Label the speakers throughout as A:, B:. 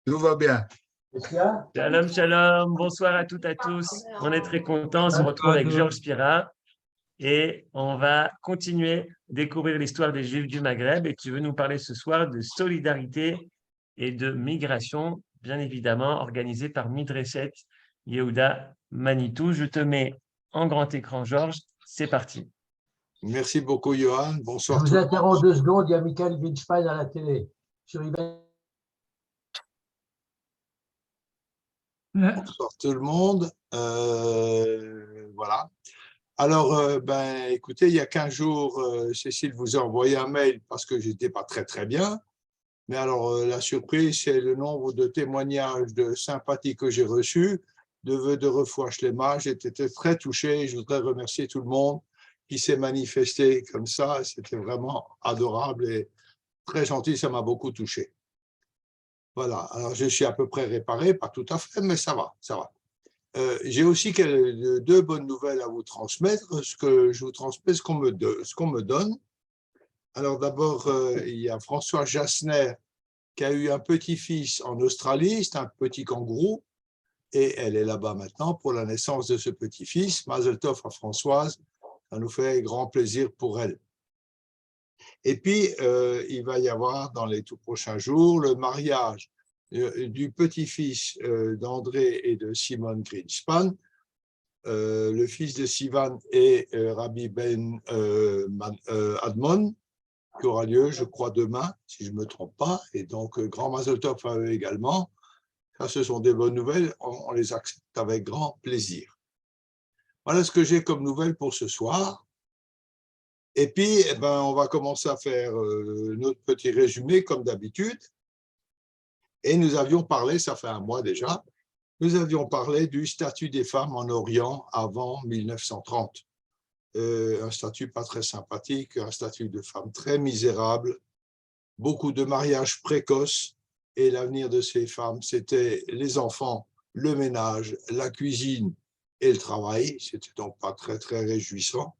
A: Tout va bien.
B: Shalom, shalom, bonsoir à toutes et à tous. On est très contents, on se retrouve avec Georges Spira et on va continuer à découvrir l'histoire des Juifs du Maghreb. Et tu veux nous parler ce soir de solidarité et de migration, bien évidemment, organisée par Midreshet Yehuda Manitou. Je te mets en grand écran, Georges. C'est parti.
A: Merci beaucoup, Johan. Bonsoir
C: Je
A: tout
C: vous
A: le monde.
C: interromps 2 secondes, il y a Michael Winspein à la télé. Sur eBay.
A: Bonsoir tout le monde. Voilà. Alors, écoutez, il y a 15 jours, Cécile vous a envoyé un mail parce que j'étais pas très bien. Mais alors, la surprise, c'est le nombre de témoignages de sympathie que j'ai reçus, de vœux de refoua shlema. J'étais très touché. Je voudrais remercier tout le monde qui s'est manifesté comme ça. C'était vraiment adorable et très gentil. Ça m'a beaucoup touché. Voilà. Alors, je suis à peu près réparé, pas tout à fait, mais ça va, ça va. J'ai aussi deux bonnes nouvelles à vous transmettre. Ce que je vous transmets, ce qu'on me donne. Alors, d'abord, il y a François Jasner qui a eu un petit-fils en Australie, c'est un petit kangourou, et elle est là-bas maintenant pour la naissance de ce petit-fils. Mazel tov à Françoise, ça nous fait grand plaisir pour elle. Et puis, il va y avoir dans les tout prochains jours le mariage du petit-fils d'André et de Simone Greenspan, le fils de Sivan et Rabbi Ben Admon, qui aura lieu, je crois, demain, si je ne me trompe pas. Et donc, grand mazel tov à eux également. Ça, ce sont des bonnes nouvelles. On les accepte avec grand plaisir. Voilà ce que j'ai comme nouvelles pour ce soir. Et puis, on va commencer à faire notre petit résumé, comme d'habitude. Et nous avions parlé, ça fait un mois déjà, nous avions parlé du statut des femmes en Orient avant 1930. Un statut pas très sympathique, un statut de femme très misérable, beaucoup de mariages précoces, et l'avenir de ces femmes, c'était les enfants, le ménage, la cuisine et le travail. C'était donc pas très réjouissant.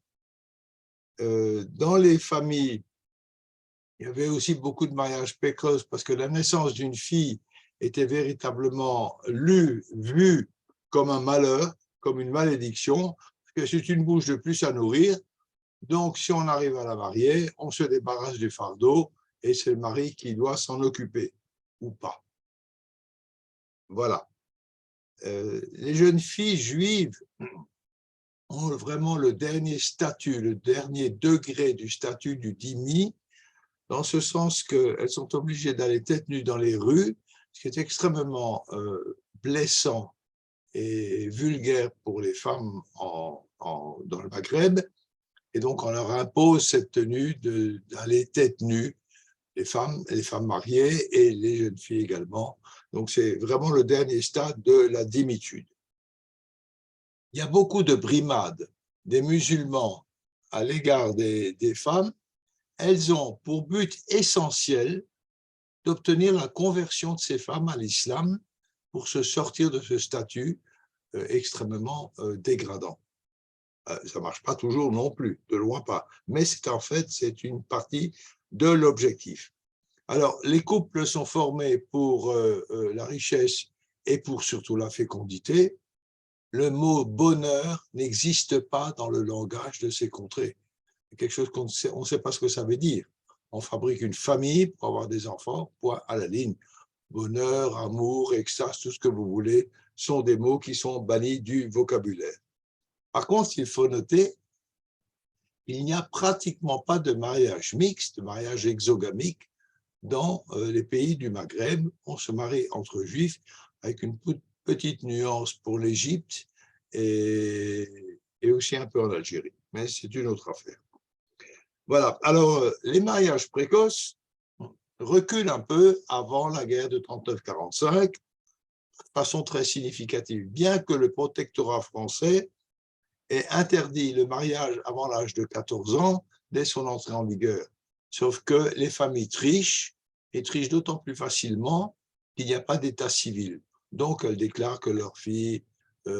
A: Dans les familles, il y avait aussi beaucoup de mariages précoces parce que la naissance d'une fille était véritablement vue comme un malheur, comme une malédiction, parce que c'est une bouche de plus à nourrir. Donc, si on arrive à la marier, on se débarrasse du fardeau et c'est le mari qui doit s'en occuper, ou pas. Voilà. Les jeunes filles juives ont vraiment le dernier statut, le dernier degré du statut du dhimmi, dans ce sens qu'elles sont obligées d'aller tête nue dans les rues, ce qui est extrêmement blessant et vulgaire pour les femmes dans le Maghreb. Et donc, on leur impose cette tenue d'aller tête nue, les femmes mariées et les jeunes filles également. Donc, c'est vraiment le dernier stade de la dhimmitude. Il y a beaucoup de brimades des musulmans à l'égard des femmes. Elles ont pour but essentiel d'obtenir la conversion de ces femmes à l'islam pour se sortir de ce statut extrêmement dégradant. Ça ne marche pas toujours non plus, de loin pas, mais c'est une partie de l'objectif. Alors, les couples sont formés pour la richesse et pour surtout la fécondité. Le mot bonheur n'existe pas dans le langage de ces contrées. C'est quelque chose qu'on ne sait pas ce que ça veut dire. On fabrique une famille pour avoir des enfants, point à la ligne. Bonheur, amour, extase, tout ce que vous voulez, sont des mots qui sont bannis du vocabulaire. Par contre, il faut noter qu'il n'y a pratiquement pas de mariage mixte, de mariage exogamique dans les pays du Maghreb. On se marie entre juifs avec une petite nuance pour l'Égypte et aussi un peu en Algérie. Mais c'est une autre affaire. Voilà. Alors, les mariages précoces reculent un peu avant la guerre de 39-45, de façon très significative. Bien que le protectorat français ait interdit le mariage avant l'âge de 14 ans dès son entrée en vigueur. Sauf que les familles trichent, et trichent d'autant plus facilement qu'il n'y a pas d'état civil. Donc, elles déclarent que leur fille a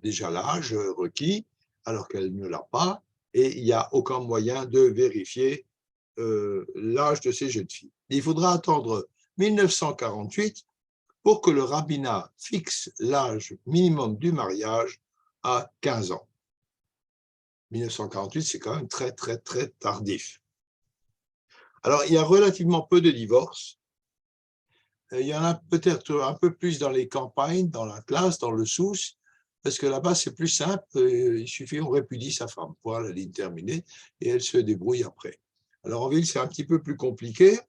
A: déjà l'âge requis, alors qu'elle ne l'a pas, et il n'y a aucun moyen de vérifier l'âge de ces jeunes filles. Il faudra attendre 1948 pour que le rabbinat fixe l'âge minimum du mariage à 15 ans. 1948, c'est quand même très, très, très tardif. Alors, il y a relativement peu de divorces. Il y en a peut-être un peu plus dans les campagnes, dans la classe, dans le Sousse, parce que là-bas, c'est plus simple. Il suffit, on répudie sa femme, pour la ligne terminée, et elle se débrouille après. Alors, en ville, c'est un petit peu plus compliqué,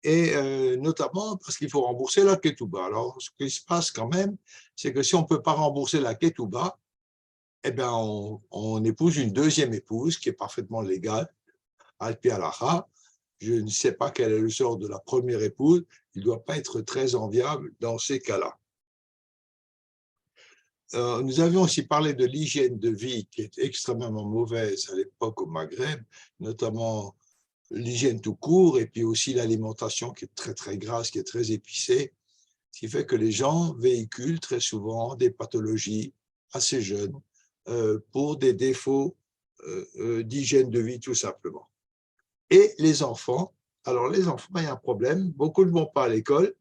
A: et notamment parce qu'il faut rembourser la ketouba. Alors, ce qui se passe quand même, c'est que si on ne peut pas rembourser la ketouba, eh bien, on épouse une deuxième épouse qui est parfaitement légale, al-pi halacha. Je ne sais pas quel est le sort de la première épouse, il ne doit pas être très enviable dans ces cas-là. Nous avions aussi parlé de l'hygiène de vie qui est extrêmement mauvaise à l'époque au Maghreb, notamment l'hygiène tout court et puis aussi l'alimentation qui est très très grasse, qui est très épicée, ce qui fait que les gens véhiculent très souvent des pathologies assez jeunes pour des défauts d'hygiène de vie tout simplement. Et les enfants, alors les enfants, il y a un problème, beaucoup ne vont pas à l'école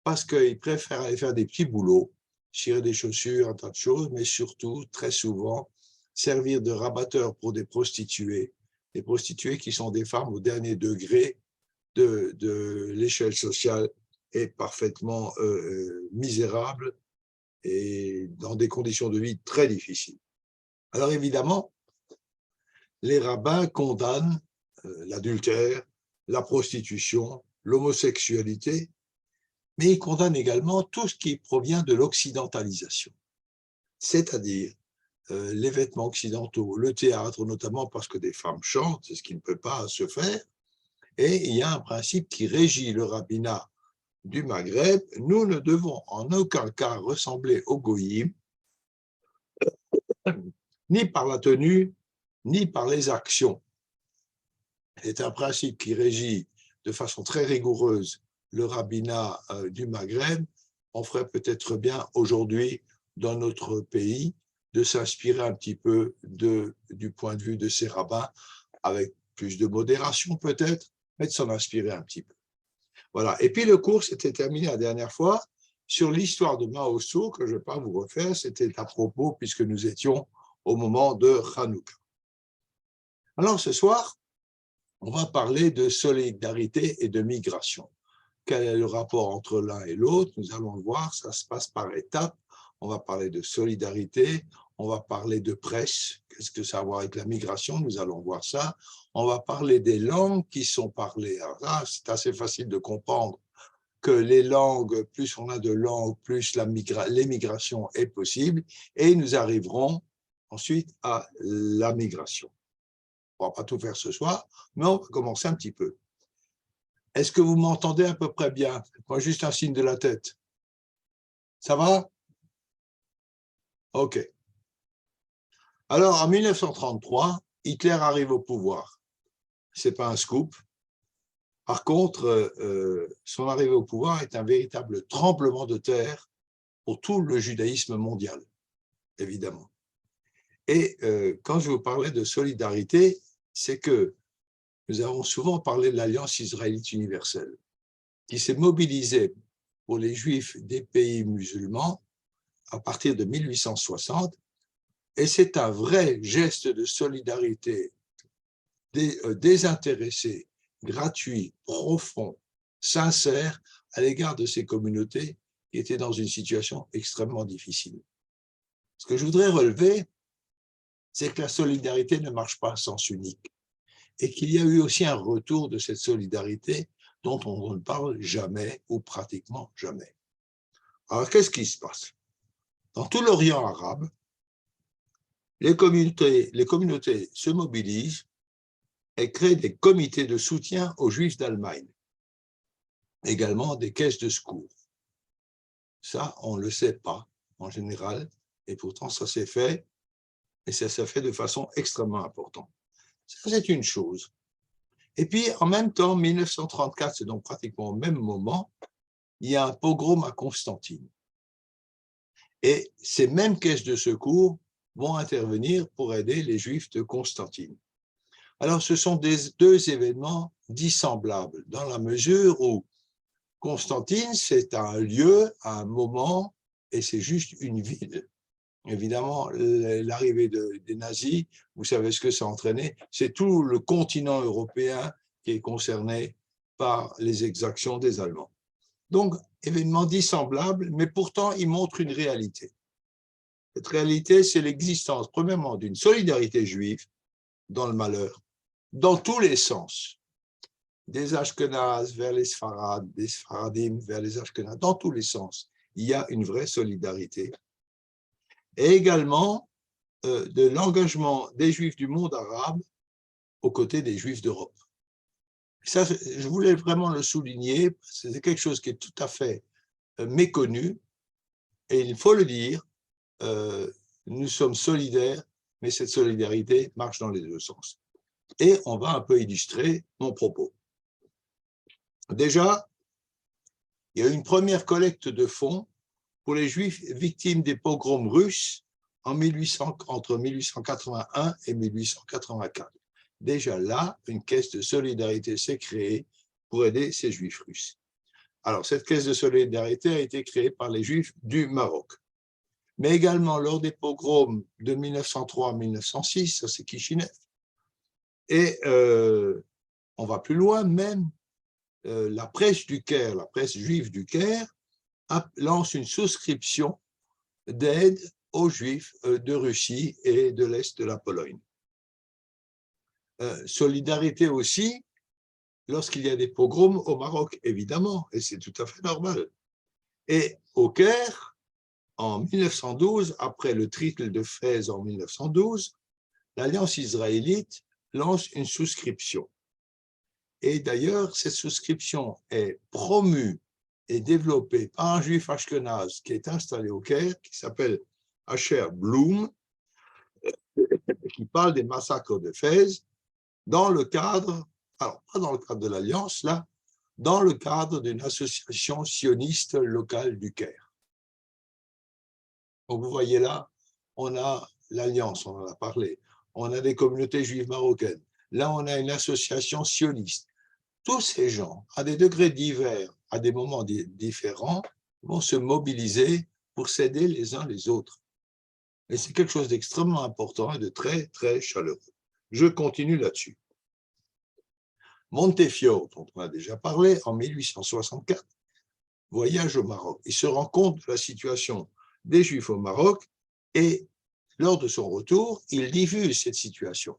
A: parce qu'ils préfèrent aller faire des petits boulots, cirer des chaussures, un tas de choses, mais surtout, très souvent, servir de rabatteurs pour des prostituées qui sont des femmes au dernier degré de l'échelle sociale et parfaitement misérables et dans des conditions de vie très difficiles. Alors évidemment, les rabbins condamnent l'adultère, la prostitution, l'homosexualité, mais ils condamnent également tout ce qui provient de l'occidentalisation, c'est-à-dire les vêtements occidentaux, le théâtre, notamment parce que des femmes chantent, c'est ce qui ne peut pas se faire, et il y a un principe qui régit le rabbinat du Maghreb, nous ne devons en aucun cas ressembler aux goïms, ni par la tenue, ni par les actions. C'est un principe qui régit de façon très rigoureuse le rabbinat du Maghreb. On ferait peut-être bien aujourd'hui, dans notre pays, de s'inspirer un petit peu du point de vue de ces rabbins, avec plus de modération peut-être, mais de s'en inspirer un petit peu. Voilà. Et puis le cours s'était terminé la dernière fois sur l'histoire de Mahosso, que je ne vais pas vous refaire, c'était à propos puisque nous étions au moment de Hanouka. Alors ce soir, on va parler de solidarité et de migration. Quel est le rapport entre l'un et l'autre? Nous allons le voir, ça se passe par étapes. On va parler de solidarité, on va parler de presse. Qu'est-ce que ça a à voir avec la migration? Nous allons voir ça. On va parler des langues qui sont parlées. Alors là, c'est assez facile de comprendre que les langues, plus on a de langues, plus l'émigration est possible. Et nous arriverons ensuite à la migration. On ne va pas tout faire ce soir, mais on va commencer un petit peu. Est-ce que vous m'entendez à peu près bien? Moi, juste un signe de la tête. Ça va? OK. Alors, en 1933, Hitler arrive au pouvoir. Ce n'est pas un scoop. Par contre, son arrivée au pouvoir est un véritable tremblement de terre pour tout le judaïsme mondial, évidemment. Et quand je vous parlais de solidarité, c'est que nous avons souvent parlé de l'Alliance israélite universelle, qui s'est mobilisée pour les Juifs des pays musulmans à partir de 1860, et c'est un vrai geste de solidarité désintéressé, gratuit, profond, sincère à l'égard de ces communautés qui étaient dans une situation extrêmement difficile. Ce que je voudrais relever, c'est que la solidarité ne marche pas à sens unique et qu'il y a eu aussi un retour de cette solidarité dont on ne parle jamais ou pratiquement jamais. Alors, qu'est-ce qui se passe? Dans tout l'Orient arabe, les communautés se mobilisent et créent des comités de soutien aux Juifs d'Allemagne, également des caisses de secours. Ça, on ne le sait pas en général, et pourtant ça s'est fait, et ça s'est fait de façon extrêmement importante. Ça, c'est une chose. Et puis, en même temps, 1934, c'est donc pratiquement au même moment, il y a un pogrom à Constantine. Et ces mêmes caisses de secours vont intervenir pour aider les Juifs de Constantine. Alors, ce sont deux événements dissemblables, dans la mesure où Constantine, c'est un lieu, un moment, et c'est juste une ville. Évidemment, l'arrivée des nazis, vous savez ce que ça a entraîné, c'est tout le continent européen qui est concerné par les exactions des Allemands. Donc, événement dissemblable, mais pourtant, il montre une réalité. Cette réalité, c'est l'existence, premièrement, d'une solidarité juive dans le malheur, dans tous les sens, des Ashkénazes vers les Sfarades, des Sfaradim vers les Ashkénazes, dans tous les sens, il y a une vraie solidarité. Et également de l'engagement des Juifs du monde arabe aux côtés des Juifs d'Europe. Ça, je voulais vraiment le souligner, c'est quelque chose qui est tout à fait méconnu, et il faut le dire, nous sommes solidaires, mais cette solidarité marche dans les deux sens. Et on va un peu illustrer mon propos. Déjà, il y a eu une première collecte de fonds pour les Juifs victimes des pogroms russes entre 1881 et 1884. Déjà là, une caisse de solidarité s'est créée pour aider ces Juifs russes. Alors, cette caisse de solidarité a été créée par les Juifs du Maroc. Mais également lors des pogroms de 1903-1906, ça c'est Kishinev. Et on va plus loin, même la presse du Caire, la presse juive du Caire, lance une souscription d'aide aux Juifs de Russie et de l'Est de la Pologne. Solidarité aussi lorsqu'il y a des pogroms au Maroc, évidemment, et c'est tout à fait normal. Et au Caire, en 1912, après le triple de Fès en 1912, l'Alliance israélite lance une souscription. Et d'ailleurs, cette souscription est promue et développée par un juif ashkénaze qui est installé au Caire, qui s'appelle Asher Bloom, qui parle des massacres de Fès dans le cadre, alors pas dans le cadre de l'Alliance, là, dans le cadre d'une association sioniste locale du Caire. Donc vous voyez là, on a l'Alliance, on en a parlé, on a des communautés juives marocaines, là on a une association sioniste. Tous ces gens, à des degrés divers, à des moments différents, vont se mobiliser pour s'aider les uns les autres. Et c'est quelque chose d'extrêmement important et de très, très chaleureux. Je continue là-dessus. Montefiore, dont on a déjà parlé, en 1864, voyage au Maroc. Il se rend compte de la situation des Juifs au Maroc et, lors de son retour, il diffuse cette situation.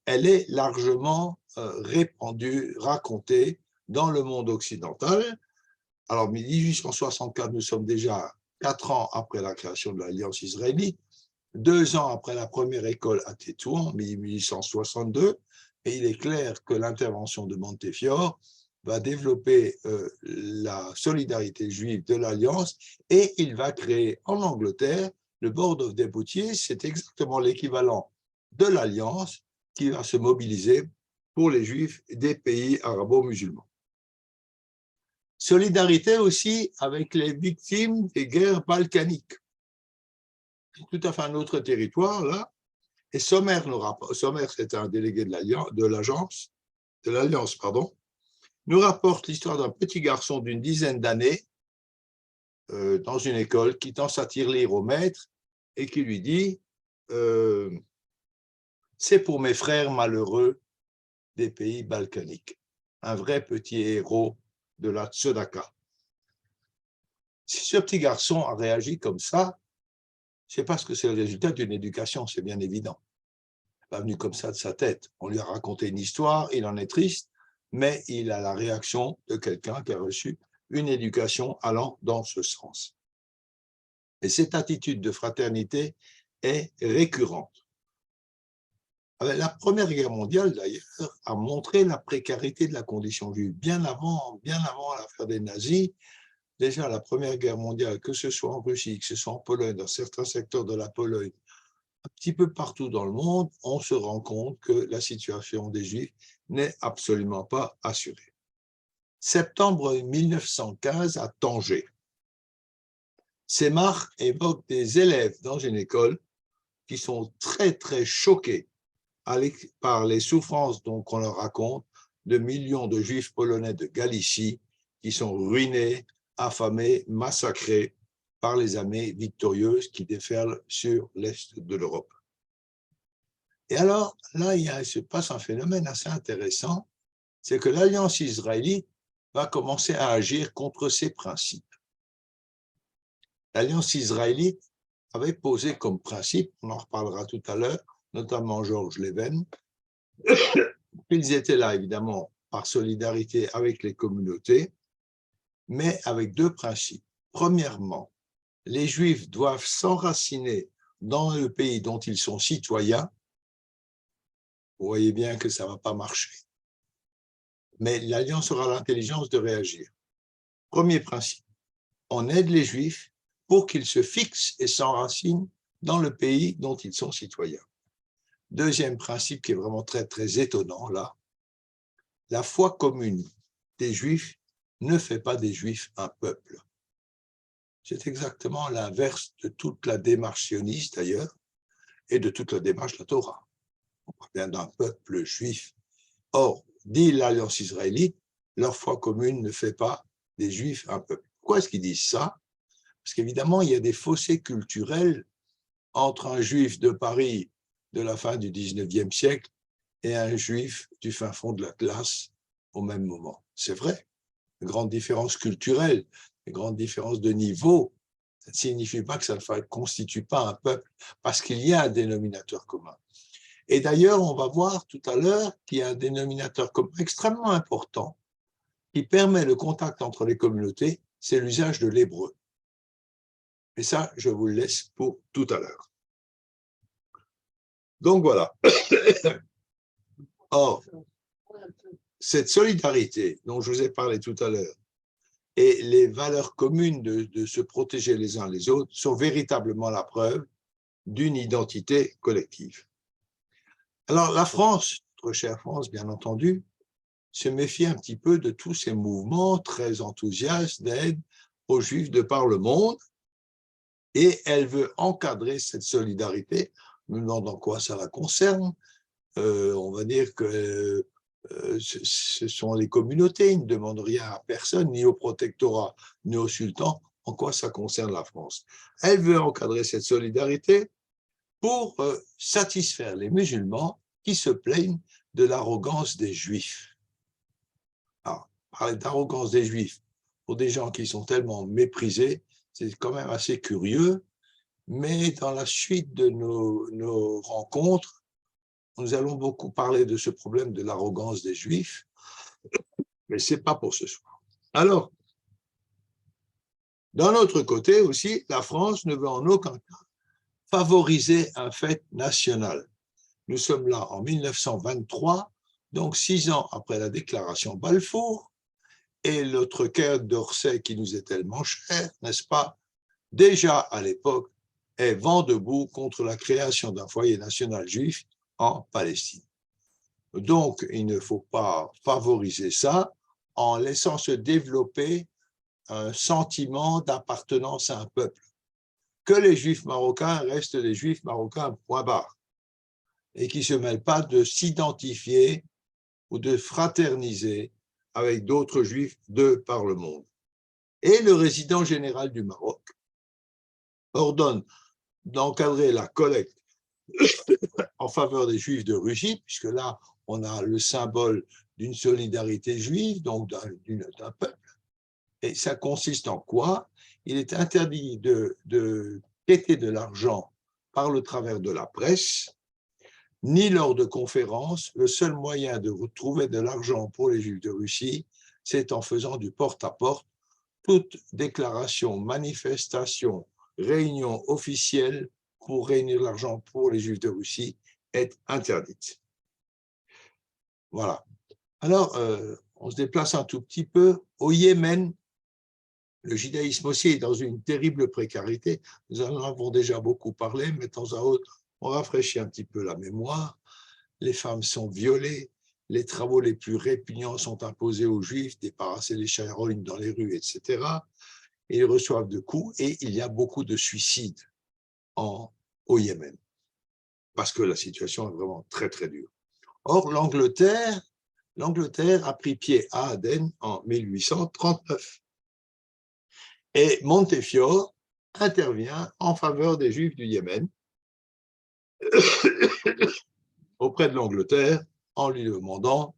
A: Elle est largement répandue, racontée dans le monde occidental. Alors, 1864, nous sommes déjà 4 ans après la création de l'Alliance israélite, 2 ans après la première école à Tétouan, en 1862, et il est clair que l'intervention de Montefiore va développer la solidarité juive de l'Alliance et il va créer en Angleterre le Board of Deputies, c'est exactement l'équivalent de l'Alliance qui va se mobiliser pour les Juifs des pays arabo-musulmans. Solidarité aussi avec les victimes des guerres balkaniques. C'est tout à fait un autre territoire, là. Et Sommer, c'est un délégué de l'Alliance, nous rapporte l'histoire d'un petit garçon d'une dizaine d'années dans une école qui tend à tirelire au maître et qui lui dit c'est pour mes frères malheureux des pays balkaniques. Un vrai petit héros de la Tzedaka. Si ce petit garçon a réagi comme ça, c'est parce que c'est le résultat d'une éducation, c'est bien évident. Il n'est pas venu comme ça de sa tête. On lui a raconté une histoire, il en est triste, mais il a la réaction de quelqu'un qui a reçu une éducation allant dans ce sens. Et cette attitude de fraternité est récurrente. La Première Guerre mondiale, d'ailleurs, a montré la précarité de la condition juive. Bien avant l'affaire des nazis, déjà la Première Guerre mondiale, que ce soit en Russie, que ce soit en Pologne, dans certains secteurs de la Pologne, un petit peu partout dans le monde, on se rend compte que la situation des Juifs n'est absolument pas assurée. Septembre 1915 à Tanger. Semach évoque des élèves dans une école qui sont très, très choqués par les souffrances qu'on leur raconte de millions de Juifs polonais de Galicie qui sont ruinés, affamés, massacrés par les armées victorieuses qui déferlent sur l'est de l'Europe. Et alors, là, il se passe un phénomène assez intéressant, c'est que l'Alliance israélite va commencer à agir contre ses principes. L'Alliance israélite avait posé comme principe, on en reparlera tout à l'heure, notamment Georges Leven, qu'ils étaient là, évidemment, par solidarité avec les communautés, mais avec deux principes. Premièrement, les Juifs doivent s'enraciner dans le pays dont ils sont citoyens. Vous voyez bien que ça ne va pas marcher. Mais l'Alliance aura l'intelligence de réagir. Premier principe, on aide les Juifs pour qu'ils se fixent et s'enracinent dans le pays dont ils sont citoyens. Deuxième principe qui est vraiment très, très étonnant, là, la foi commune des Juifs ne fait pas des Juifs un peuple. C'est exactement l'inverse de toute la démarche sioniste, d'ailleurs, et de toute la démarche de la Torah. On parle d'un peuple juif. Or, dit l'Alliance israélite, leur foi commune ne fait pas des Juifs un peuple. Pourquoi est-ce qu'ils disent ça? Parce qu'évidemment, il y a des fossés culturels entre un Juif de Paris de la fin du 19e siècle et un Juif du fin fond de l'Atlas au même moment. C'est vrai, une grande différence culturelle, une grande différence de niveau, ça ne signifie pas que ça ne constitue pas un peuple, parce qu'il y a un dénominateur commun. Et d'ailleurs, on va voir tout à l'heure qu'il y a un dénominateur commun extrêmement important qui permet le contact entre les communautés, c'est l'usage de l'hébreu. Et ça, je vous le laisse pour tout à l'heure. Donc voilà. Or, cette solidarité dont je vous ai parlé tout à l'heure et les valeurs communes de se protéger les uns les autres sont véritablement la preuve d'une identité collective. Alors la France, notre chère France, bien entendu, se méfie un petit peu de tous ces mouvements très enthousiastes d'aide aux Juifs de par le monde et elle veut encadrer cette solidarité. Je me demande en quoi ça la concerne. On va dire que ce sont les communautés, ils ne demandent rien à personne, ni au protectorat, ni au sultan. En quoi ça concerne la France? Elle veut encadrer cette solidarité pour satisfaire les musulmans qui se plaignent de l'arrogance des Juifs. Alors, parler d'arrogance des Juifs pour des gens qui sont tellement méprisés, c'est quand même assez curieux, mais dans la suite de nos rencontres, nous allons beaucoup parler de ce problème de l'arrogance des Juifs, mais ce n'est pas pour ce soir. Alors, d'un autre côté aussi, la France ne veut en aucun cas favoriser un fait national. Nous sommes là en 1923, donc 6 ans après la déclaration Balfour, et notre Quai d'Orsay qui nous est tellement cher, n'est-ce pas, déjà à l'époque, est vent debout contre la création d'un foyer national juif en Palestine. Donc, il ne faut pas favoriser ça en laissant se développer un sentiment d'appartenance à un peuple. Que les Juifs marocains restent des Juifs marocains, point barre, et qui ne se mêlent pas de s'identifier ou de fraterniser avec d'autres Juifs de par le monde. Et le résident général du Maroc ordonne d'encadrer la collecte en faveur des Juifs de Russie, puisque là, on a le symbole d'une solidarité juive, donc d'un peuple. Et ça consiste en quoi? Il est interdit de quêter de l'argent par le travers de la presse, ni lors de conférences. Le seul moyen de retrouver de l'argent pour les Juifs de Russie, c'est en faisant du porte-à-porte. Toute déclaration, manifestation, réunion officielle pour réunir l'argent pour les Juifs de Russie est interdite. Voilà. Alors, on se déplace un tout petit peu. Au Yémen, le judaïsme aussi est dans une terrible précarité. Nous en avons déjà beaucoup parlé, mais de temps à autre, on rafraîchit un petit peu la mémoire. Les femmes sont violées, les travaux les plus répugnants sont imposés aux Juifs, débarrasser les charognes dans les rues, etc. Et ils reçoivent de coups et il y a beaucoup de suicides au Yémen, parce que la situation est vraiment très, très dure. Or, l'Angleterre l'Angleterre a pris pied à Aden en 1839. Et Montefiore intervient en faveur des Juifs du Yémen auprès de l'Angleterre en lui demandant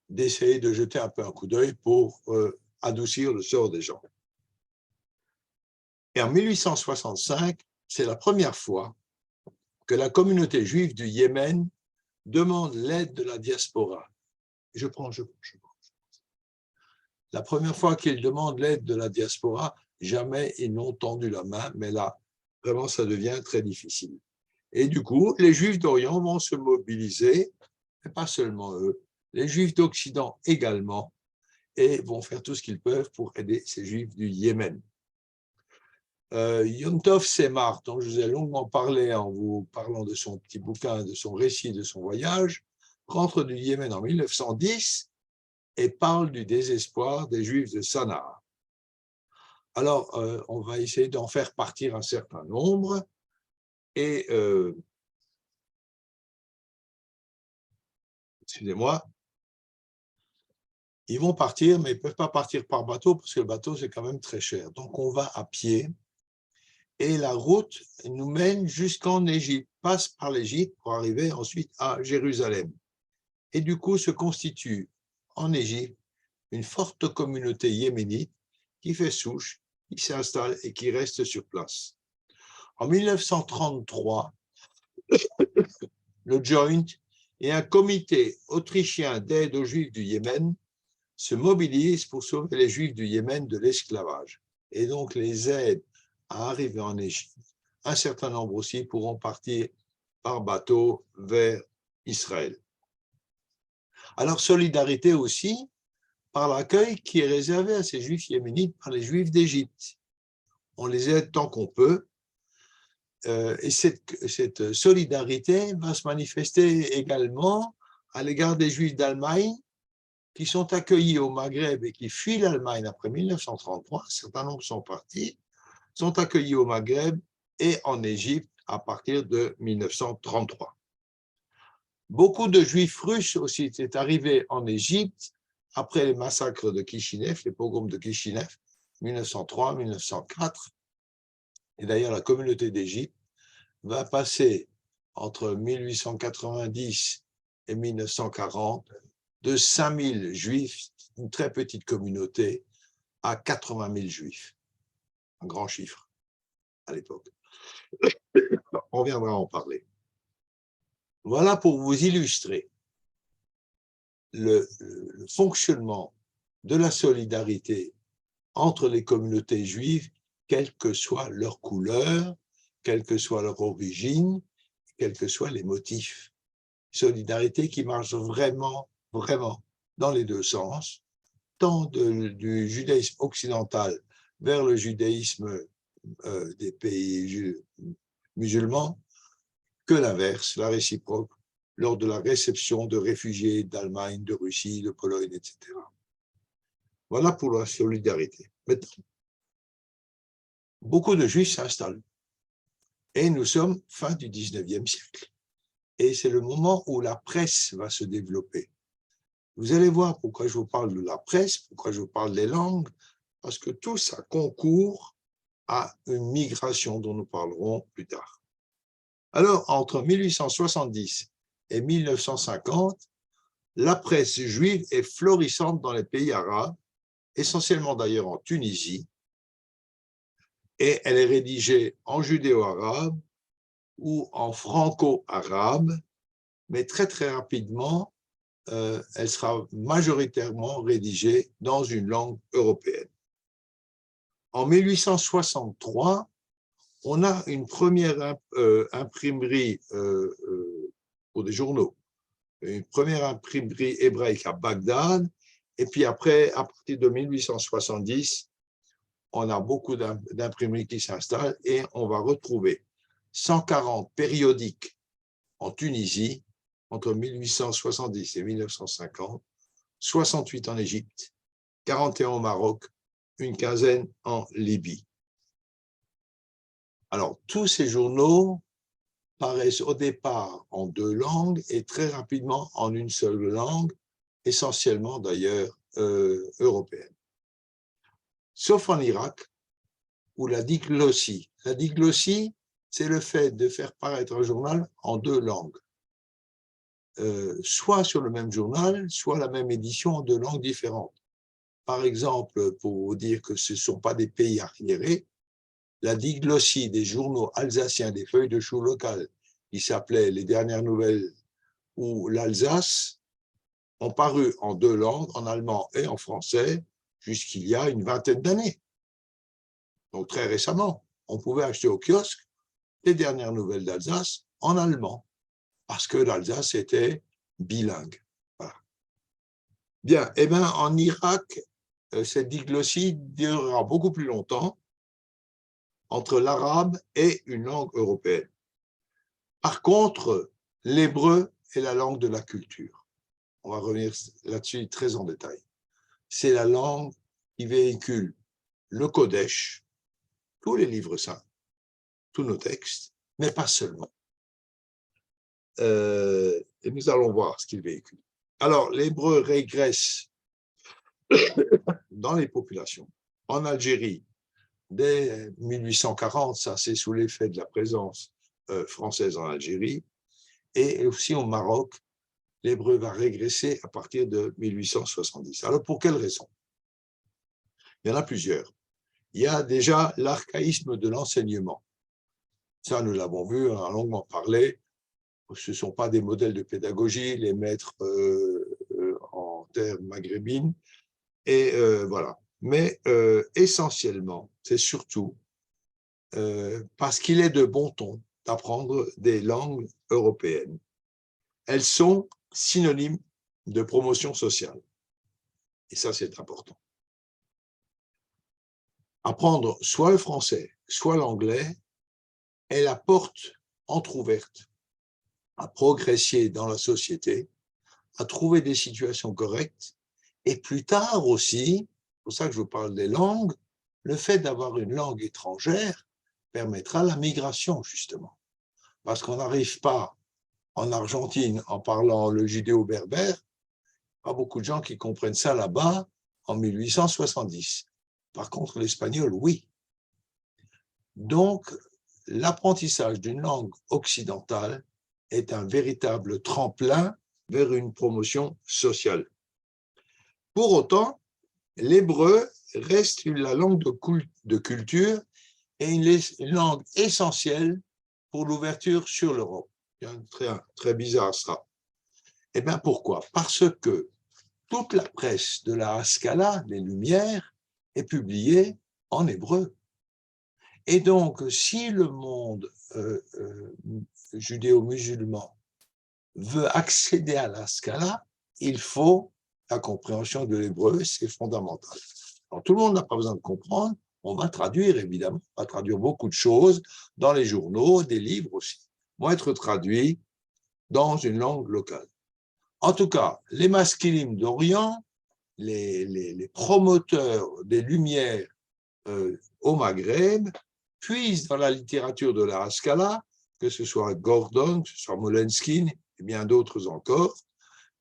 A: d'essayer de jeter un peu un coup d'œil pour adoucir le sort des gens. Et en 1865, c'est la première fois que la communauté juive du Yémen demande l'aide de la diaspora. Je prends. La première fois qu'ils demandent l'aide de la diaspora, jamais ils n'ont tendu la main, mais là, vraiment, ça devient très difficile. Et du coup, les Juifs d'Orient vont se mobiliser, mais pas seulement eux, les Juifs d'Occident également, et vont faire tout ce qu'ils peuvent pour aider ces Juifs du Yémen. Yom Tov Semar, dont je vous ai longuement parlé en vous parlant de son petit bouquin, de son récit de son voyage, rentre du Yémen en 1910 et parle du désespoir des Juifs de Sanaa. Alors, on va essayer d'en faire partir un certain nombre et, excusez-moi, ils vont partir, mais ils ne peuvent pas partir par bateau parce que le bateau, c'est quand même très cher. Donc, on va à pied et la route nous mène jusqu'en Égypte, passe par l'Égypte pour arriver ensuite à Jérusalem. Et du coup, se constitue en Égypte une forte communauté yéménite qui fait souche, qui s'installe et qui reste sur place. En 1933, le Joint et un comité autrichien d'aide aux Juifs du Yémen se mobilisent pour sauver les Juifs du Yémen de l'esclavage et donc les aident à arriver en Égypte. Un certain nombre aussi pourront partir par bateau vers Israël. Alors, solidarité aussi par l'accueil qui est réservé à ces Juifs yéménites par les Juifs d'Égypte. On les aide tant qu'on peut. Et cette solidarité va se manifester également à l'égard des Juifs d'Allemagne qui sont accueillis au Maghreb et qui fuient l'Allemagne après 1933. Un certain nombre sont partis, sont accueillis au Maghreb et en Égypte à partir de 1933. Beaucoup de Juifs russes aussi étaient arrivés en Égypte après les massacres de Kishinev, les pogroms de Kishinev, 1903-1904. Et d'ailleurs, la communauté d'Égypte va passer entre 1890 et 1940 de 5000 Juifs, une très petite communauté, à 80 000 Juifs. Un grand chiffre à l'époque. On viendra en parler. Voilà pour vous illustrer le fonctionnement de la solidarité entre les communautés juives, quelle que soit leur couleur, quelle que soit leur origine, quels que soient les motifs. Solidarité qui marche vraiment, vraiment dans les deux sens, tant du judaïsme occidental vers le judaïsme des pays musulmans, que l'inverse, la réciproque, lors de la réception de réfugiés d'Allemagne, de Russie, de Pologne, etc. Voilà pour la solidarité. Maintenant, beaucoup de Juifs s'installent. Et nous sommes fin du 19e siècle. Et c'est le moment où la presse va se développer. Vous allez voir pourquoi je vous parle de la presse, pourquoi je vous parle des langues, parce que tout ça concourt à une migration dont nous parlerons plus tard. Alors, entre 1870 et 1950, la presse juive est florissante dans les pays arabes, essentiellement d'ailleurs en Tunisie, et elle est rédigée en judéo-arabe ou en franco-arabe, mais très très rapidement, elle sera majoritairement rédigée dans une langue européenne. En 1863, on a une première imprimerie pour des journaux, une première imprimerie hébraïque à Bagdad, et puis après, à partir de 1870, on a beaucoup d'imprimeries qui s'installent et on va retrouver 140 périodiques en Tunisie entre 1870 et 1950, 68 en Égypte, 41 au Maroc, une quinzaine en Libye. Alors, tous ces journaux paraissent au départ en deux langues et très rapidement en une seule langue, essentiellement d'ailleurs européenne. Sauf en Irak, où la diglossie. La diglossie, c'est le fait de faire paraître un journal en deux langues. Soit sur le même journal, soit la même édition en deux langues différentes. Par exemple, pour vous dire que ce ne sont pas des pays arriérés, la diglossie des journaux alsaciens, des feuilles de chou locales, qui s'appelaient Les Dernières Nouvelles ou l'Alsace, ont paru en deux langues, en allemand et en français, jusqu'il y a une vingtaine d'années. Donc très récemment, on pouvait acheter au kiosque Les Dernières Nouvelles d'Alsace en allemand, parce que l'Alsace était bilingue. Voilà. Bien, eh bien, en Irak, cette diglossie durera beaucoup plus longtemps entre l'arabe et une langue européenne. Par contre, l'hébreu est la langue de la culture. On va revenir là-dessus très en détail. C'est la langue qui véhicule le Kodesh, tous les livres saints, tous nos textes, mais pas seulement. Et nous allons voir ce qu'il véhicule. Alors, l'hébreu régresse dans les populations. En Algérie, dès 1840, ça c'est sous l'effet de la présence française en Algérie, et aussi au Maroc, l'hébreu va régresser à partir de 1870. Alors, pour quelles raisons? Il y en a plusieurs. Il y a déjà l'archaïsme de l'enseignement. Ça, nous l'avons vu, on a longuement parlé. Ce ne sont pas des modèles de pédagogie, les maîtres en terre maghrébine. Et voilà. Mais essentiellement, c'est surtout parce qu'il est de bon ton d'apprendre des langues européennes. Elles sont synonymes de promotion sociale. Et ça, c'est important. Apprendre soit le français, soit l'anglais est la porte entrouverte à progresser dans la société, à trouver des situations correctes, et plus tard aussi, c'est pour ça que je vous parle des langues, le fait d'avoir une langue étrangère permettra la migration, justement. Parce qu'on n'arrive pas en Argentine en parlant le judéo-berbère, pas beaucoup de gens qui comprennent ça là-bas en 1870. Par contre, l'espagnol, oui. Donc, l'apprentissage d'une langue occidentale est un véritable tremplin vers une promotion sociale. Pour autant, l'hébreu reste la langue de culture et une langue essentielle pour l'ouverture sur l'Europe. C'est très bizarre ça. Eh bien pourquoi? Parce que toute la presse de la Haskalah, les Lumières, est publiée en hébreu. Et donc, si le monde judéo-musulman veut accéder à la Haskalah, il faut la compréhension de l'hébreu, c'est fondamental. Alors, tout le monde n'a pas besoin de comprendre, on va traduire évidemment, on va traduire beaucoup de choses dans les journaux, des livres aussi, vont être traduits dans une langue locale. En tout cas, les maskilim d'Orient, les promoteurs des Lumières au Maghreb, puisent dans la littérature de la Haskalah, que ce soit Gordon, que ce soit Moleskine et bien d'autres encore,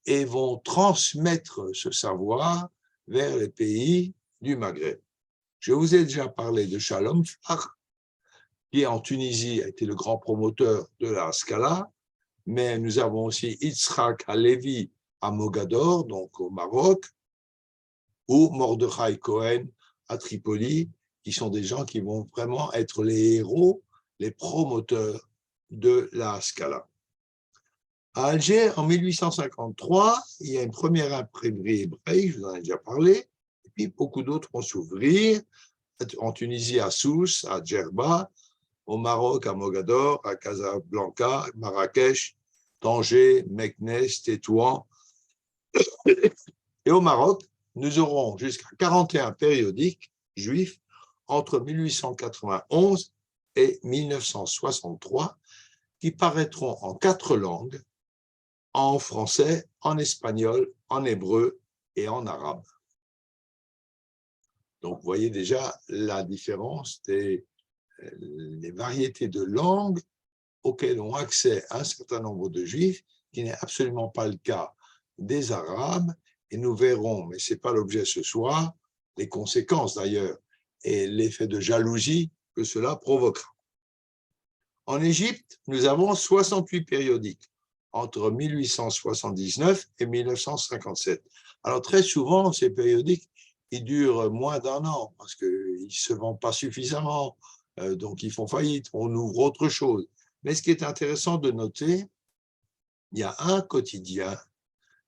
A: et vont transmettre ce savoir vers les pays du Maghreb. Je vous ai déjà parlé de Shalom Flach, qui en Tunisie a été le grand promoteur de la Haskalah, mais nous avons aussi Yitzhak Halevi à Mogador, donc au Maroc, ou Mordechai Cohen à Tripoli, qui sont des gens qui vont vraiment être les héros, les promoteurs de la Haskalah. À Alger, en 1853, il y a une première imprimerie hébraïque, je vous en ai déjà parlé, et puis beaucoup d'autres vont s'ouvrir, en Tunisie à Sousse, à Djerba, au Maroc à Mogador, à Casablanca, Marrakech, Tanger, Meknès, Tétouan. Et au Maroc, nous aurons jusqu'à 41 périodiques juifs entre 1891 et 1963 qui paraîtront en 4 langues, en français, en espagnol, en hébreu et en arabe. Donc, vous voyez déjà la différence des variétés de langues auxquels ont accès un certain nombre de Juifs, qui n'est absolument pas le cas des Arabes, et nous verrons, mais ce n'est pas l'objet ce soir, les conséquences d'ailleurs, et l'effet de jalousie que cela provoquera. En Égypte, nous avons 68 périodiques entre 1879 et 1957. Alors très souvent, ces périodiques, ils durent moins d'un an parce qu'ils ne se vendent pas suffisamment, donc ils font faillite, on ouvre autre chose. Mais ce qui est intéressant de noter, il y a un quotidien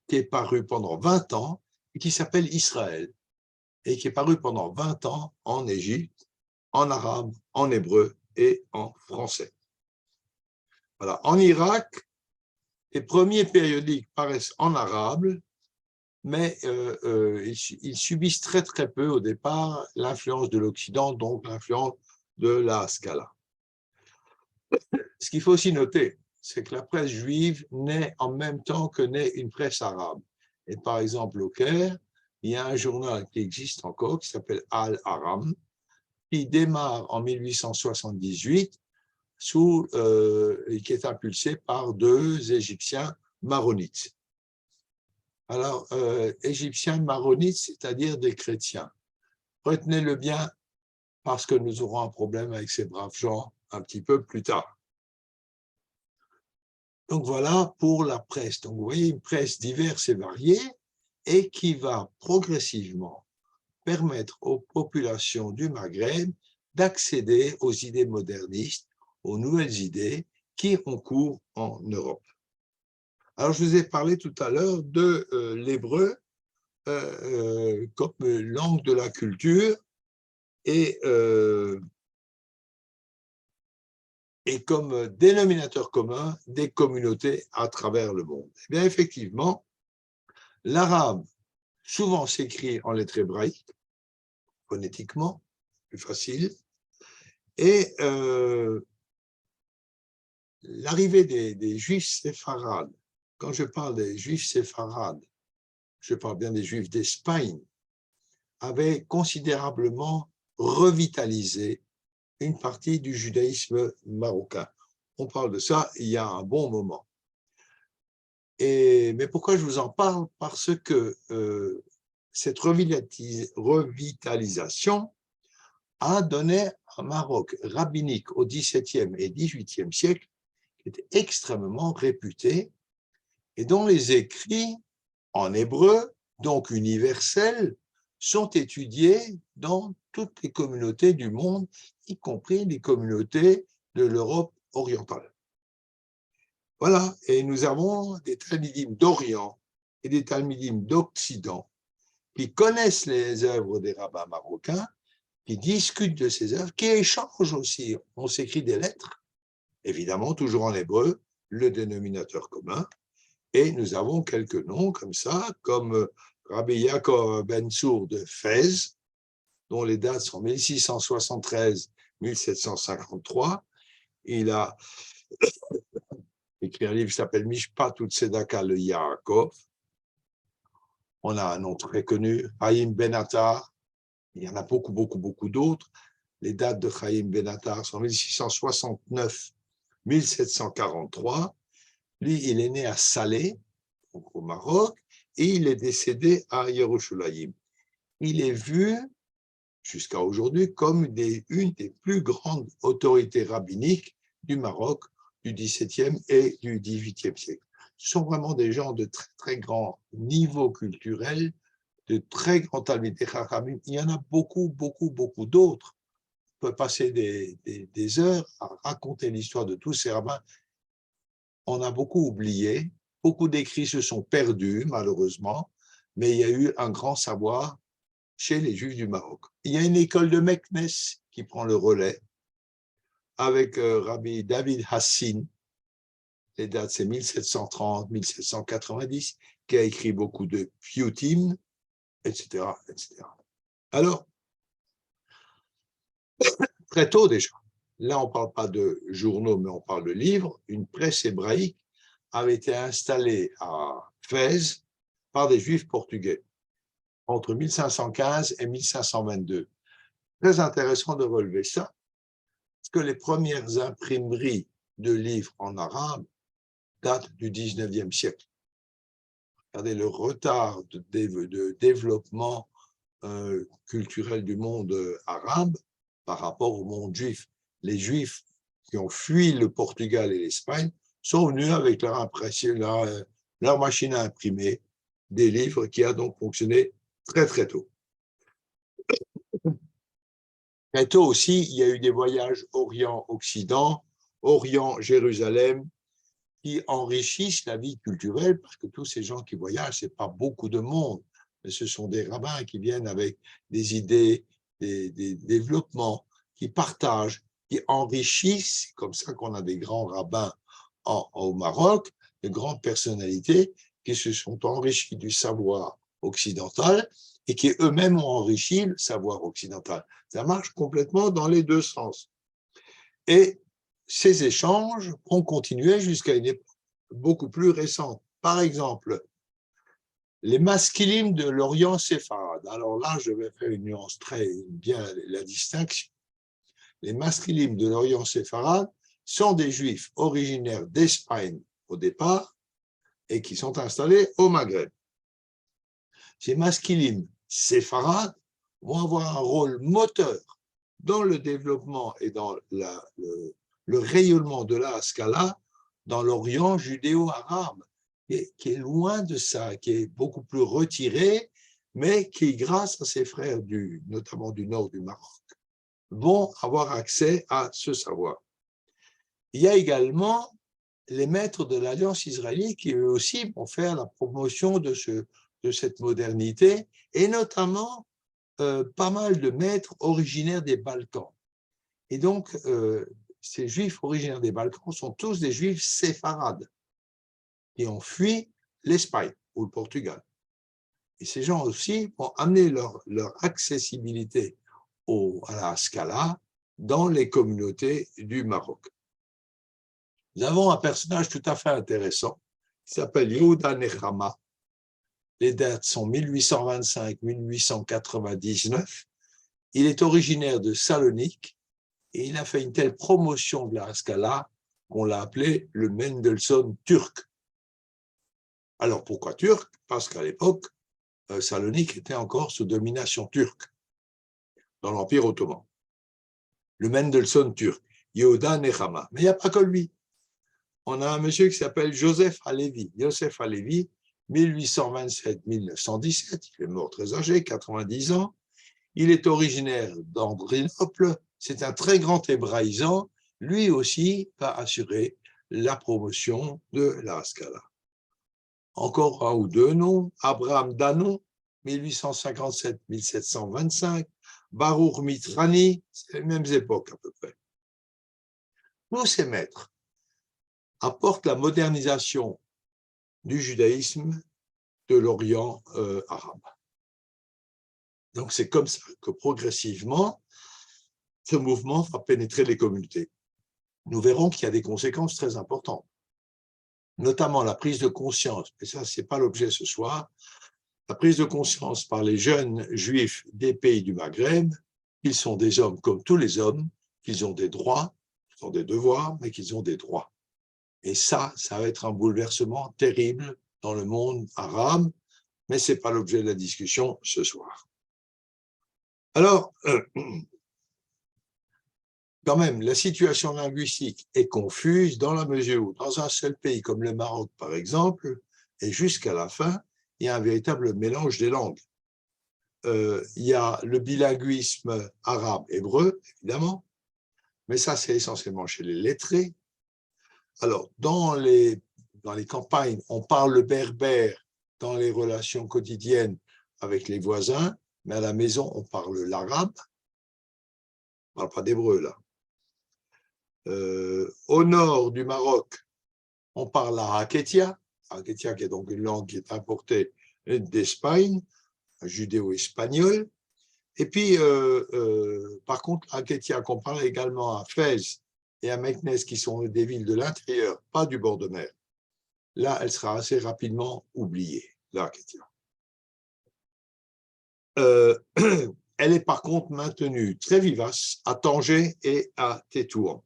A: qui est paru pendant 20 ans et qui s'appelle Israël et qui est paru pendant 20 ans en Égypte, en arabe, en hébreu et en français. Voilà. En Irak, les premiers périodiques paraissent en arabe, mais ils subissent très très peu au départ l'influence de l'Occident, donc l'influence de la Scala. Ce qu'il faut aussi noter, c'est que la presse juive naît en même temps que naît une presse arabe. Et par exemple, au Caire, il y a un journal qui existe encore, qui s'appelle Al-Aram, qui démarre en 1878, qui est impulsé par deux Égyptiens maronites. Alors, Égyptiens maronites, c'est-à-dire des chrétiens. Retenez-le bien, parce que nous aurons un problème avec ces braves gens un petit peu plus tard. Donc voilà pour la presse. Donc vous voyez une presse diverse et variée et qui va progressivement permettre aux populations du Maghreb d'accéder aux idées modernistes, aux nouvelles idées qui ont cours en Europe. Alors je vous ai parlé tout à l'heure de l'hébreu comme langue de la culture et comme dénominateur commun des communautés à travers le monde. Eh bien, effectivement, l'arabe souvent s'écrit en lettres hébraïques, phonétiquement, plus facile, et l'arrivée des Juifs séfarades, quand je parle des Juifs séfarades, je parle bien des Juifs d'Espagne, avait considérablement revitalisé une partie du judaïsme marocain. On parle de ça il y a un bon moment. Mais pourquoi je vous en parle? Parce que cette revitalisation a donné un Maroc rabbinique au XVIIe et XVIIIe siècle qui était extrêmement réputé et dont les écrits en hébreu, donc universels, sont étudiés dans toutes les communautés du monde, y compris les communautés de l'Europe orientale. Voilà, et nous avons des talmidim d'Orient et des talmidim d'Occident qui connaissent les œuvres des rabbins marocains, qui discutent de ces œuvres, qui échangent aussi. On s'écrit des lettres, évidemment toujours en hébreu, le dénominateur commun, et nous avons quelques noms comme ça, comme Rabbi Yaakov Ben Tzur de Fès, dont les dates sont 1673-1753. Il a écrit un livre qui s'appelle Mishpat Tzedaka le Yaakov. On a un nom très connu, Chaim Ben Attar. Il y en a beaucoup, beaucoup, beaucoup d'autres. Les dates de Chaim Ben Attar sont 1669-1743. Lui, il est né à Salé, au Maroc, et il est décédé à Yerushalayim. Il est vu, jusqu'à aujourd'hui, comme une des plus grandes autorités rabbiniques du Maroc du XVIIe et du XVIIIe siècle. Ce sont vraiment des gens de très, très grand niveau culturel, de très grands talmidim chachamim. Il y en a beaucoup, beaucoup, beaucoup d'autres. On peut passer des heures à raconter l'histoire de tous ces rabbins. On a beaucoup oublié, beaucoup d'écrits se sont perdus, malheureusement, mais il y a eu un grand savoir chez les Juifs du Maroc. Il y a une école de Meknes qui prend le relais, avec Rabbi David Hassin, les dates c'est 1730, 1790, qui a écrit beaucoup de piyutim, etc., etc. Alors, très tôt déjà, là on ne parle pas de journaux, mais on parle de livres, une presse hébraïque avait été installée à Fès par des Juifs portugais entre 1515 et 1522. Très intéressant de relever ça, parce que les premières imprimeries de livres en arabe date du 19e siècle. Regardez le retard de développement culturel du monde arabe par rapport au monde juif. Les Juifs qui ont fui le Portugal et l'Espagne sont venus avec leur machine à imprimer des livres qui a donc fonctionné très très tôt. Très tôt aussi, il y a eu des voyages Orient-Occident, Orient-Jérusalem, qui enrichissent la vie culturelle, parce que tous ces gens qui voyagent, ce n'est pas beaucoup de monde, mais ce sont des rabbins qui viennent avec des idées, des développements, qui partagent, qui enrichissent. C'est comme ça qu'on a des grands rabbins au Maroc, de grandes personnalités qui se sont enrichis du savoir occidental et qui eux-mêmes ont enrichi le savoir occidental. Ça marche complètement dans les deux sens. Et ces échanges ont continué jusqu'à une époque beaucoup plus récente. Par exemple, les maskilim de l'Orient séfarade. Alors là, je vais faire une nuance très bien, la distinction. Les maskilim de l'Orient séfarade sont des juifs originaires d'Espagne au départ et qui sont installés au Maghreb. Ces maskilim séfarades vont avoir un rôle moteur dans le développement et dans le rayonnement de la Haskalah dans l'Orient judéo-arabe, qui est loin de ça, qui est beaucoup plus retiré, mais qui, grâce à ses frères, notamment du nord du Maroc, vont avoir accès à ce savoir. Il y a également les maîtres de l'Alliance israélite qui, eux aussi, vont faire la promotion de cette modernité, et notamment pas mal de maîtres originaires des Balkans. Et donc, ces juifs originaires des Balkans sont tous des juifs séfarades qui ont fui l'Espagne ou le Portugal. Et ces gens aussi vont amener leur accessibilité à la Haskalah dans les communautés du Maroc. Nous avons un personnage tout à fait intéressant qui s'appelle Yehuda Nechama. Les dates sont 1825-1899. Il est originaire de Salonique et il a fait une telle promotion de la Haskalah qu'on l'a appelé le Mendelssohn turc. Alors pourquoi turc? Parce qu'à l'époque, Salonique était encore sous domination turque dans l'Empire ottoman. Le Mendelssohn turc, Yehuda Nechama. Mais il n'y a pas que lui. On a un monsieur qui s'appelle Joseph Halevi. Joseph Halevi, 1827-1917, il est mort très âgé, 90 ans. Il est originaire d'Andrinople. C'est un très grand hébraïsant. Lui aussi va assurer la promotion de la Haskalah. Encore un ou deux noms. Abraham Danon, 1857-1725. Baruch Mitrani, c'est les mêmes époques à peu près. Tous ces maîtres apportent la modernisation du judaïsme de l'Orient arabe. Donc c'est comme ça que progressivement, ce mouvement va pénétrer les communautés. Nous verrons qu'il y a des conséquences très importantes, notamment la prise de conscience, et ça c'est pas l'objet ce soir, la prise de conscience par les jeunes juifs des pays du Maghreb qu'ils sont des hommes comme tous les hommes, qu'ils ont des droits, qu'ils ont des devoirs, mais qu'ils ont des droits. Et ça va être un bouleversement terrible dans le monde arabe, mais ce n'est pas l'objet de la discussion ce soir. Alors, quand même, la situation linguistique est confuse dans la mesure où, dans un seul pays comme le Maroc, par exemple, et jusqu'à la fin, il y a un véritable mélange des langues. Il y a le bilinguisme arabe-hébreu, évidemment, mais ça, c'est essentiellement chez les lettrés. Alors, dans les campagnes, on parle le berbère dans les relations quotidiennes avec les voisins, mais à la maison, on parle l'arabe. On ne parle pas d'hébreu, là. Au nord du Maroc, on parle la Haketia qui est donc une langue qui est importée d'Espagne, judéo-espagnol. Et puis, par contre, la Haketia qu'on parle également à Fès et à Meknès, qui sont des villes de l'intérieur, pas du bord de mer, là, elle sera assez rapidement oubliée, la Haketia. Elle est par contre maintenue très vivace à Tanger et à Tétouan.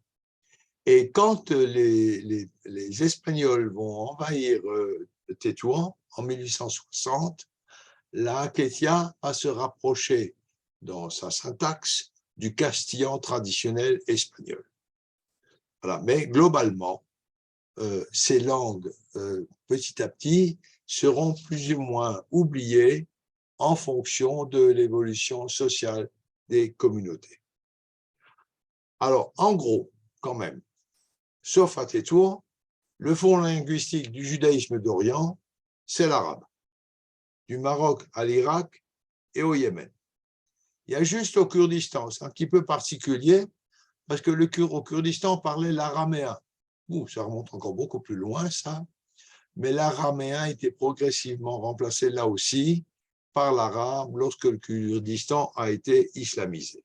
A: Et quand les Espagnols vont envahir Tétouan en 1860, la Raquetia va se rapprocher dans sa syntaxe du castillan traditionnel espagnol. Voilà. Mais globalement, ces langues, petit à petit, seront plus ou moins oubliées en fonction de l'évolution sociale des communautés. Alors, en gros, quand même, sauf à Tétouan, le fond linguistique du judaïsme d'Orient, c'est l'arabe, du Maroc à l'Irak et au Yémen. Il y a juste au Kurdistan, c'est un petit peu particulier, parce que au Kurdistan, on parlait l'araméen. Ça remonte encore beaucoup plus loin, ça. Mais l'araméen était progressivement remplacé là aussi par l'arabe lorsque le Kurdistan a été islamisé.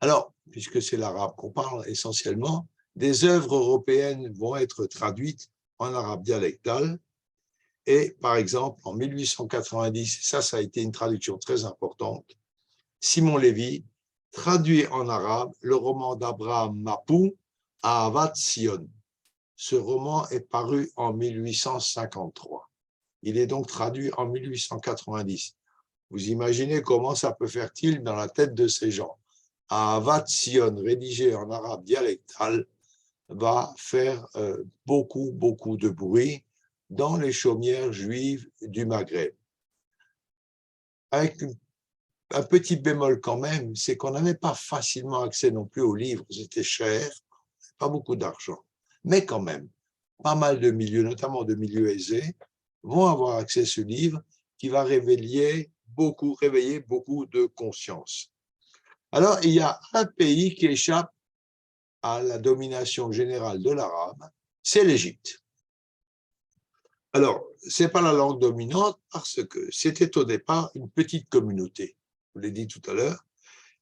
A: Alors, puisque c'est l'arabe qu'on parle essentiellement, des œuvres européennes vont être traduites en arabe dialectal. Et par exemple, en 1890, ça a été une traduction très importante, Simon Lévy traduit en arabe le roman d'Abraham Mapou, Ahavat Sion. Ce roman est paru en 1853. Il est donc traduit en 1890. Vous imaginez comment ça peut faire tilt dans la tête de ces gens. Ahavat Sion, rédigé en arabe dialectal, va faire beaucoup de bruit dans les chaumières juives du Maghreb. Avec un petit bémol quand même, c'est qu'on n'avait pas facilement accès non plus aux livres, c'était cher, pas beaucoup d'argent. Mais quand même, pas mal de milieux, notamment de milieux aisés, vont avoir accès à ce livre qui va réveiller beaucoup de conscience. Alors, il y a un pays qui échappe à la domination générale de l'arabe, c'est l'Égypte. Alors, ce n'est pas la langue dominante parce que c'était au départ une petite communauté, je vous l'ai dit tout à l'heure,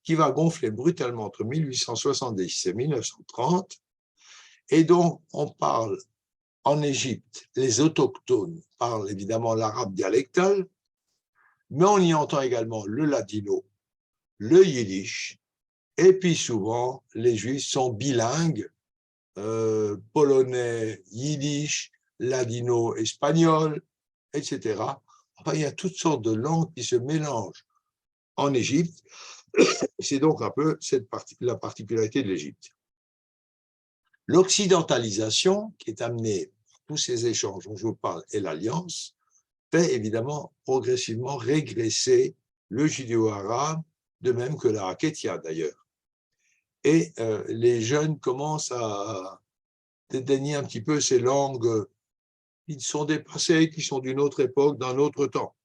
A: qui va gonfler brutalement entre 1870 et 1930. Et donc, on parle en Égypte, les autochtones parlent évidemment l'arabe dialectal, mais on y entend également le ladino, le yiddish, et puis souvent, les juifs sont bilingues, polonais, yiddish, ladino, espagnol, etc. Enfin, il y a toutes sortes de langues qui se mélangent en Égypte. C'est donc un peu la particularité de l'Égypte. L'occidentalisation qui est amenée par tous ces échanges dont je vous parle et l'alliance fait évidemment progressivement régresser le judéo-arabe, de même que la raquetia d'ailleurs. Et les jeunes commencent à dédaigner un petit peu ces langues qui sont dépassées, qui sont d'une autre époque, d'un autre temps.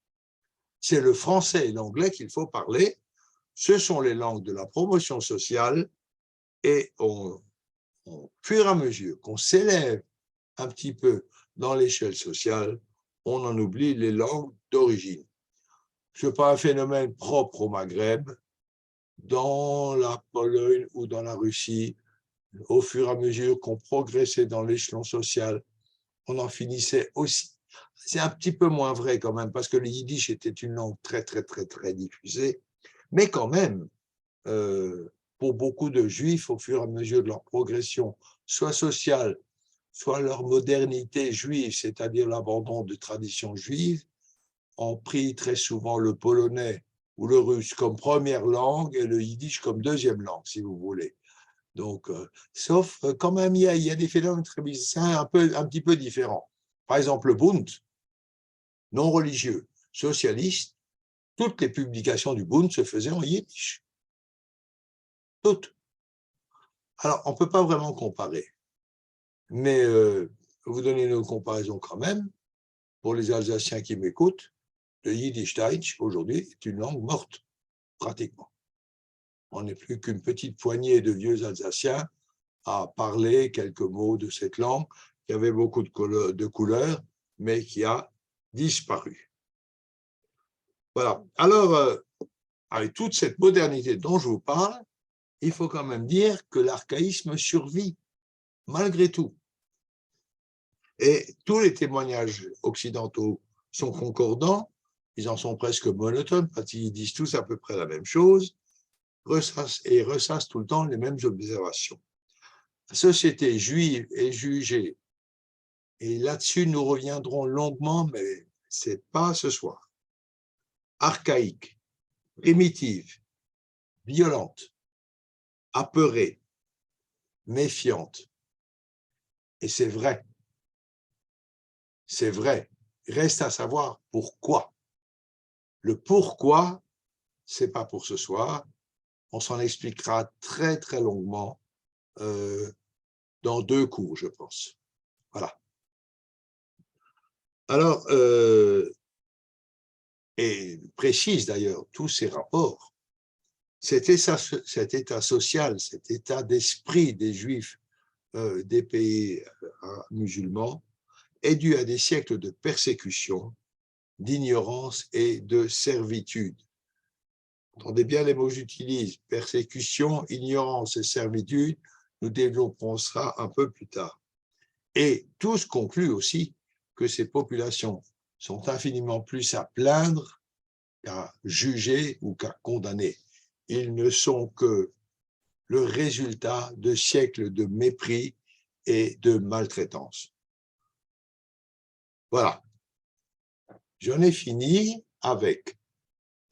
A: C'est le français et l'anglais qu'il faut parler. Ce sont les langues de la promotion sociale et au fur et à mesure qu'on s'élève un petit peu dans l'échelle sociale, on en oublie les langues d'origine. Ce n'est pas un phénomène propre au Maghreb. Dans la Pologne ou dans la Russie, au fur et à mesure qu'on progressait dans l'échelon social, on en finissait aussi. C'est un petit peu moins vrai quand même, parce que le yiddish était une langue très diffusée, mais quand même, pour beaucoup de juifs, au fur et à mesure de leur progression, soit sociale, soit leur modernité juive, c'est-à-dire l'abandon de traditions juives, ont pris très souvent le polonais ou le russe comme première langue et le yiddish comme deuxième langue, si vous voulez. Donc, sauf quand même, il y a des phénomènes très bizarres, un petit peu différents. Par exemple, le Bund, non religieux, socialiste, toutes les publications du Bund se faisaient en yiddish. Toutes. Alors, on ne peut pas vraiment comparer. Mais vous donner une comparaison quand même, pour les Alsaciens qui m'écoutent, le Yiddish-Deutsch, aujourd'hui, est une langue morte, pratiquement. On n'est plus qu'une petite poignée de vieux Alsaciens à parler quelques mots de cette langue qui avait beaucoup de couleurs, mais qui a disparu. Voilà. Alors, avec toute cette modernité dont je vous parle, il faut quand même dire que l'archaïsme survit, malgré tout. Et tous les témoignages occidentaux sont concordants, ils en sont presque monotones, parce qu'ils disent tous à peu près la même chose, ressassent tout le temps les mêmes observations. La société juive est jugée, et là-dessus nous reviendrons longuement, mais ce n'est pas ce soir, archaïque, primitive, violente, apeurée, méfiante. Et c'est vrai. C'est vrai. Reste à savoir pourquoi. Le pourquoi, ce n'est pas pour ce soir. On s'en expliquera très, très longuement dans 2 cours, je pense. Voilà. Alors, et précise d'ailleurs tous ces rapports, cet état social, cet état d'esprit des Juifs des pays musulmans est dû à des siècles de persécution, d'ignorance et de servitude. Entendez bien les mots que j'utilise, persécution, ignorance et servitude, nous développerons ça un peu plus tard. Et tous concluent aussi que ces populations sont infiniment plus à plaindre qu'à juger ou qu'à condamner. Ils ne sont que le résultat de siècles de mépris et de maltraitance. Voilà. J'en ai fini avec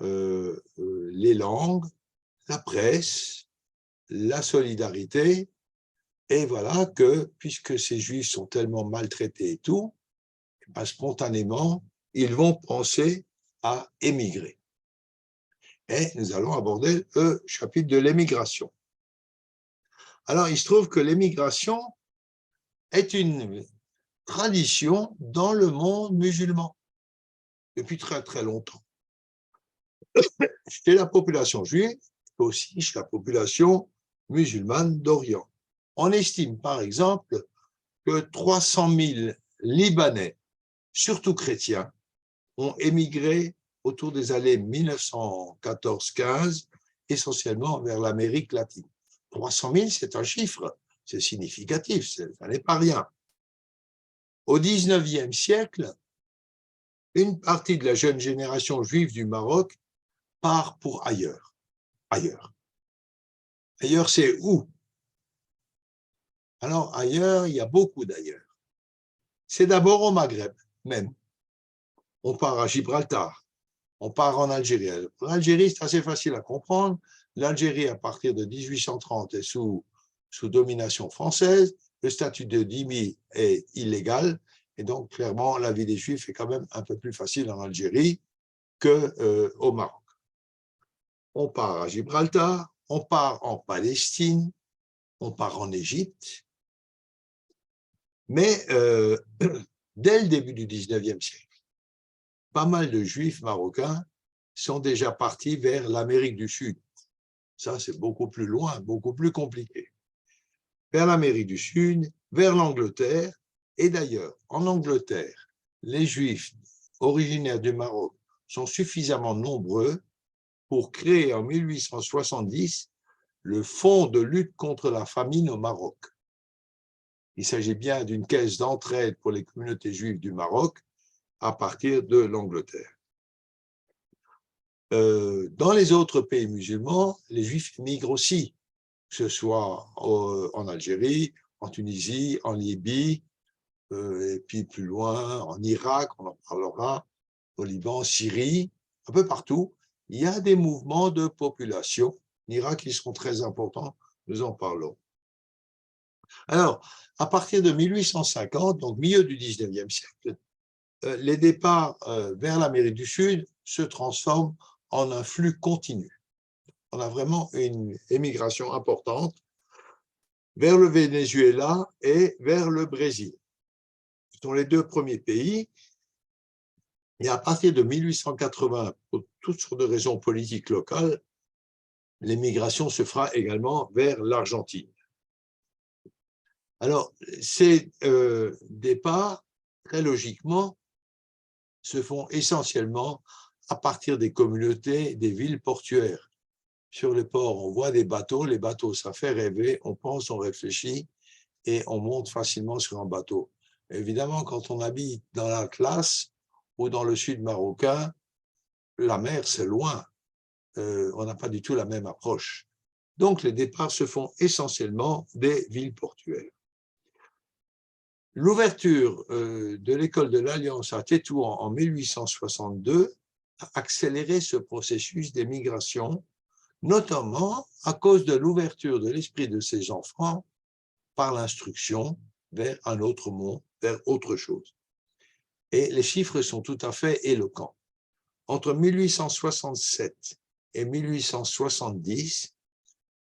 A: les langues, la presse, la solidarité, et voilà que, puisque ces Juifs sont tellement maltraités et tout, ben, spontanément, ils vont penser à émigrer. Et nous allons aborder le chapitre de l'émigration. Alors, il se trouve que l'émigration est une tradition dans le monde musulman depuis très, très longtemps. Chez la population juive, aussi chez la population musulmane d'Orient. On estime, par exemple, que 300 000 Libanais, surtout chrétiens, ont émigré autour des années 1914-15, essentiellement vers l'Amérique latine. 300 000, c'est un chiffre, c'est significatif, ça n'est pas rien. Au XIXe siècle, une partie de la jeune génération juive du Maroc part pour ailleurs. Ailleurs. Ailleurs, c'est où? Alors, ailleurs, il y a beaucoup d'ailleurs. C'est d'abord au Maghreb, même. On part à Gibraltar, on part en Algérie. L'Algérie, c'est assez facile à comprendre. L'Algérie, à partir de 1830, est sous domination française. Le statut de dhimmi est illégal. Et donc, clairement, la vie des Juifs est quand même un peu plus facile en Algérie qu'au Maroc. On part à Gibraltar, on part en Palestine, on part en Égypte. Mais dès le début du 19e siècle, pas mal de Juifs marocains sont déjà partis vers l'Amérique du Sud. Ça, c'est beaucoup plus loin, beaucoup plus compliqué. Vers l'Amérique du Sud, vers l'Angleterre. Et d'ailleurs, en Angleterre, les Juifs originaires du Maroc sont suffisamment nombreux pour créer en 1870 le Fonds de lutte contre la famine au Maroc. Il s'agit bien d'une caisse d'entraide pour les communautés juives du Maroc à partir de l'Angleterre. Dans les autres pays musulmans, les Juifs migrent aussi, que ce soit en Algérie, en Tunisie, en Libye, et puis plus loin, en Irak, on en parlera, au Liban, Syrie, un peu partout. Il y a des mouvements de population. En Irak, ils seront très importants, nous en parlons. Alors, à partir de 1850, donc milieu du 19e siècle, les départs vers l'Amérique du Sud se transforment en un flux continu. On a vraiment une émigration importante vers le Venezuela et vers le Brésil. Ce sont les 2 premiers pays. Et à partir de 1880, pour toutes sortes de raisons politiques locales, l'émigration se fera également vers l'Argentine. Alors, ces départs, très logiquement, se font essentiellement à partir des communautés, des villes portuaires. Sur les ports, on voit des bateaux. Les bateaux, ça fait rêver. On pense, on réfléchit et on monte facilement sur un bateau. Évidemment, quand on habite dans l'Atlas ou dans le sud marocain, la mer, c'est loin. On n'a pas du tout la même approche. Donc, les départs se font essentiellement des villes portuaires. L'ouverture de l'école de l'Alliance à Tétouan en 1862 a accéléré ce processus d'émigration, notamment à cause de l'ouverture de l'esprit de ces enfants par l'instruction vers un autre monde, vers autre chose. Et les chiffres sont tout à fait éloquents. Entre 1867 et 1870,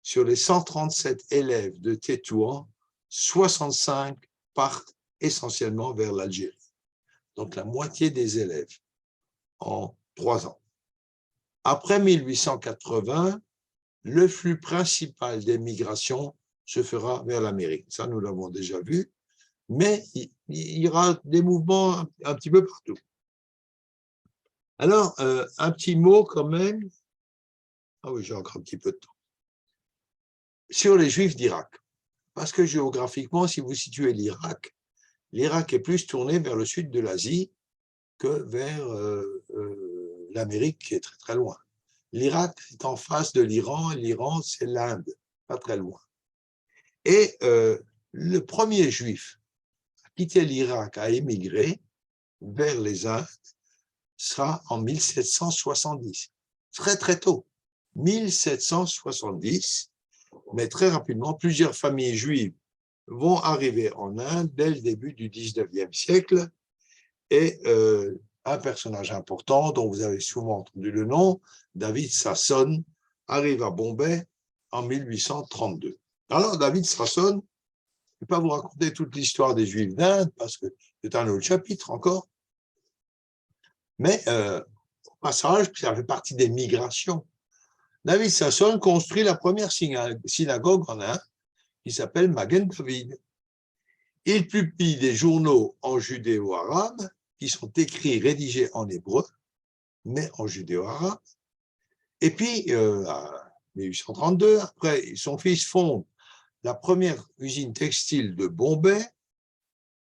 A: sur les 137 élèves de Tétouan, 65 partent essentiellement vers l'Algérie. Donc la moitié des élèves en 3 ans. Après 1880, le flux principal des migrations se fera vers l'Amérique. Ça, nous l'avons déjà vu. Mais il y aura des mouvements un petit peu partout. Alors, un petit mot quand même. Ah oui, j'ai encore un petit peu de temps. Sur les Juifs d'Irak. Parce que géographiquement, si vous situez l'Irak est plus tourné vers le sud de l'Asie que vers l'Amérique qui est très très loin. L'Irak est en face de l'Iran, l'Iran c'est l'Inde, pas très loin. Et le premier Juif à quitter l'Irak, à émigrer vers les Indes, sera en 1770, très très tôt, 1770, mais très rapidement, plusieurs familles juives vont arriver en Inde dès le début du 19e siècle, et un personnage important dont vous avez souvent entendu le nom, David Sasson, arrive à Bombay en 1832. Alors, David Sasson, je ne vais pas vous raconter toute l'histoire des Juifs d'Inde, parce que c'est un autre chapitre encore, mais au passage, ça fait partie des migrations. David Sasson construit la première synagogue en Inde, qui s'appelle Magen David. Il publie des journaux en judéo-arabe, qui sont écrits, rédigés en hébreu, mais en judéo-arabe. Et puis, en 1832, après, son fils fonde la première usine textile de Bombay,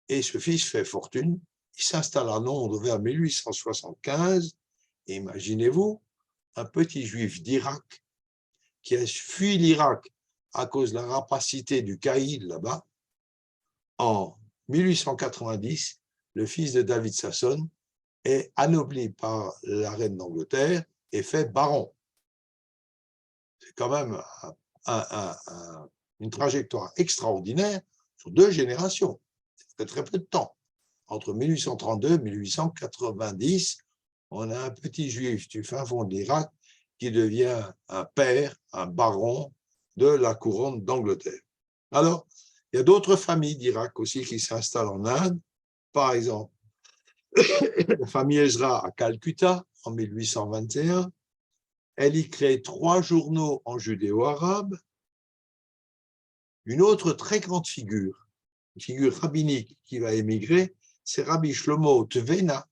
A: et ce fils fait fortune. Il s'installe à Londres vers 1875, et imaginez-vous, un petit juif d'Irak qui a fui l'Irak à cause de la rapacité du caïd là-bas. En 1890, le fils de David Sasson est anobli par la reine d'Angleterre et fait baron. C'est quand même une trajectoire extraordinaire sur 2 générations. C'est très peu de temps. Entre 1832 et 1890, on a un petit juif du fin fond de l'Irak qui devient un père, un baron de la couronne d'Angleterre. Alors, il y a d'autres familles d'Irak aussi qui s'installent en Inde. Par exemple, la famille Ezra à Calcutta en 1821. Elle y crée 3 journaux en judéo-arabe. Une autre très grande figure, une figure rabbinique qui va émigrer, c'est Rabbi Shlomo Tvena,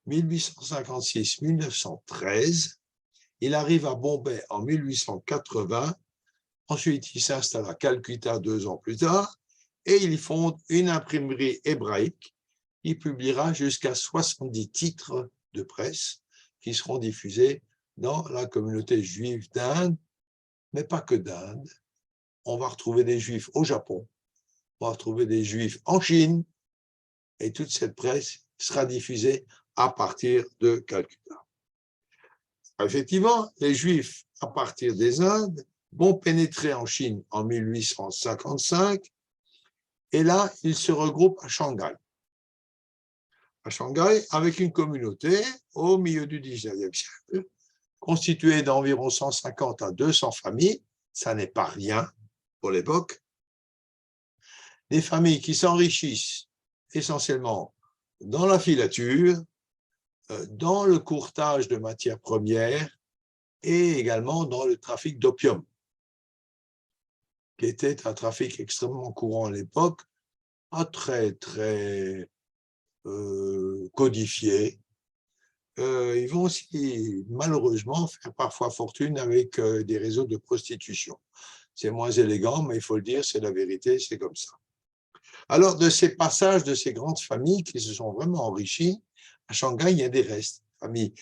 A: 1856-1913. Il arrive à Bombay en 1880. Ensuite, il s'installe à Calcutta 2 ans plus tard et il fonde une imprimerie hébraïque qui publiera jusqu'à 70 titres de presse qui seront diffusés dans la communauté juive d'Inde, mais pas que d'Inde. On va retrouver des juifs au Japon, on va retrouver des juifs en Chine, et toute cette presse sera diffusée à partir de Calcutta. Effectivement, les juifs à partir des Indes vont pénétrer en Chine en 1855, et là, ils se regroupent à Shanghai. À Shanghai, avec une communauté au milieu du 19e siècle, constituée d'environ 150 à 200 familles, ça n'est pas rien pour l'époque, des familles qui s'enrichissent essentiellement dans la filature, dans le courtage de matières premières et également dans le trafic d'opium, qui était un trafic extrêmement courant à l'époque, pas très codifié. Ils vont aussi, malheureusement, faire parfois fortune avec des réseaux de prostitution. C'est moins élégant, mais il faut le dire, c'est la vérité, c'est comme ça. Alors, de ces passages de ces grandes familles qui se sont vraiment enrichies, à Shanghai, il y a des restes. Famille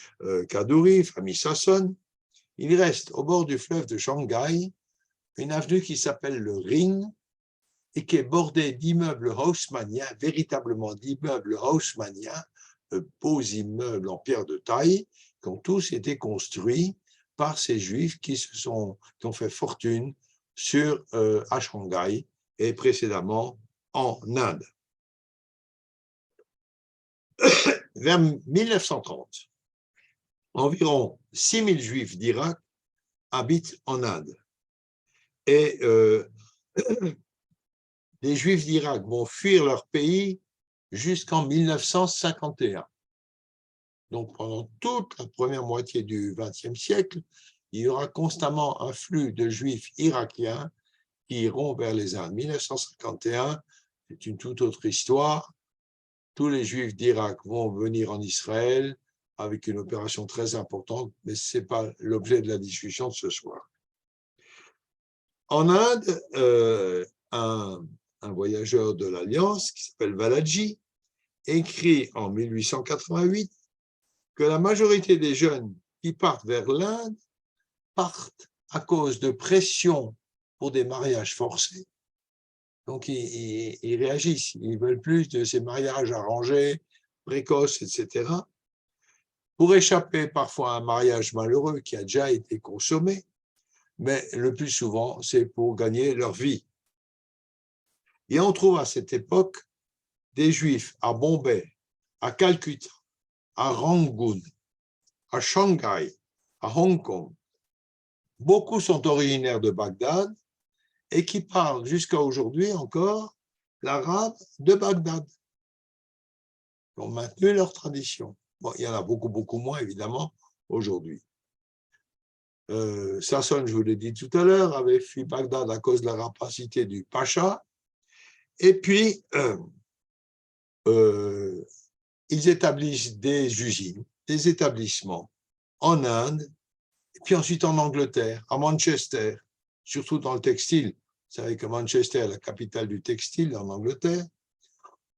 A: Kadoorie, famille Sasson. Il reste au bord du fleuve de Shanghai une avenue qui s'appelle le Ring et qui est bordée d'immeubles haussmanniens, véritablement d'immeubles haussmanniens, beaux immeubles en pierre de taille, qui ont tous été construits par ces Juifs qui ont fait fortune à Shanghai et précédemment en Inde. Vers 1930, environ 6 000 Juifs d'Irak habitent en Inde. Et les Juifs d'Irak vont fuir leur pays jusqu'en 1951. Donc, pendant toute la première moitié du XXe siècle, il y aura constamment un flux de Juifs irakiens qui iront vers les Indes. 1951, c'est une toute autre histoire. Tous les Juifs d'Irak vont venir en Israël avec une opération très importante, mais ce n'est pas l'objet de la discussion de ce soir. En Inde, un voyageur de l'Alliance qui s'appelle Balaji écrit en 1888 que la majorité des jeunes qui partent vers l'Inde partent à cause de pression pour des mariages forcés. Donc, ils réagissent, ils veulent plus de ces mariages arrangés, précoces, etc. Pour échapper parfois à un mariage malheureux qui a déjà été consommé, mais le plus souvent, c'est pour gagner leur vie. Et on trouve à cette époque des Juifs à Bombay, à Calcutta, à Rangoon, à Shanghai, à Hong Kong. Beaucoup sont originaires de Bagdad et qui parlent jusqu'à aujourd'hui encore l'arabe de Bagdad. Ils ont maintenu leur tradition. Bon, il y en a beaucoup, beaucoup moins, évidemment, aujourd'hui. Sasson, je vous l'ai dit tout à l'heure, avait fui Bagdad à cause de la rapacité du Pacha. Et puis, ils établissent des usines, des établissements en Inde, et puis ensuite en Angleterre, à Manchester, surtout dans le textile. Vous savez que Manchester est la capitale du textile en Angleterre,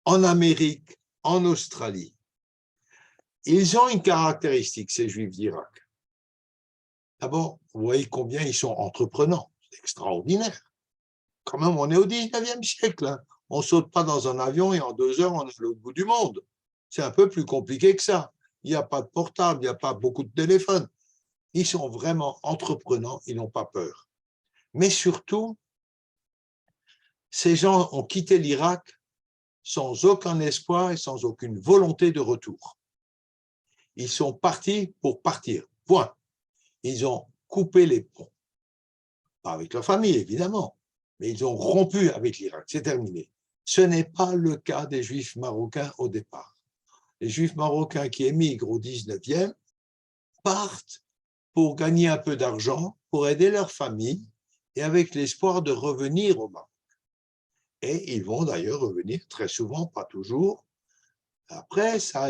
A: en Amérique, en Australie. Ils ont une caractéristique, ces Juifs d'Irak. D'abord, vous voyez combien ils sont entreprenants, c'est extraordinaire. Quand même, on est au 19e siècle. Hein. On ne saute pas dans un avion et en 2 heures, on est à l'autre bout du monde. C'est un peu plus compliqué que ça. Il n'y a pas de portable, il n'y a pas beaucoup de téléphones. Ils sont vraiment entreprenants, ils n'ont pas peur. Mais surtout, ces gens ont quitté l'Irak sans aucun espoir et sans aucune volonté de retour. Ils sont partis pour partir, point. Ils ont coupé les ponts. Pas avec leur famille, évidemment, mais ils ont rompu avec l'Irak, c'est terminé. Ce n'est pas le cas des Juifs marocains au départ. Les Juifs marocains qui émigrent au 19e partent pour gagner un peu d'argent, pour aider leur famille et avec l'espoir de revenir au Maroc. Et ils vont d'ailleurs revenir très souvent, pas toujours. Après, ça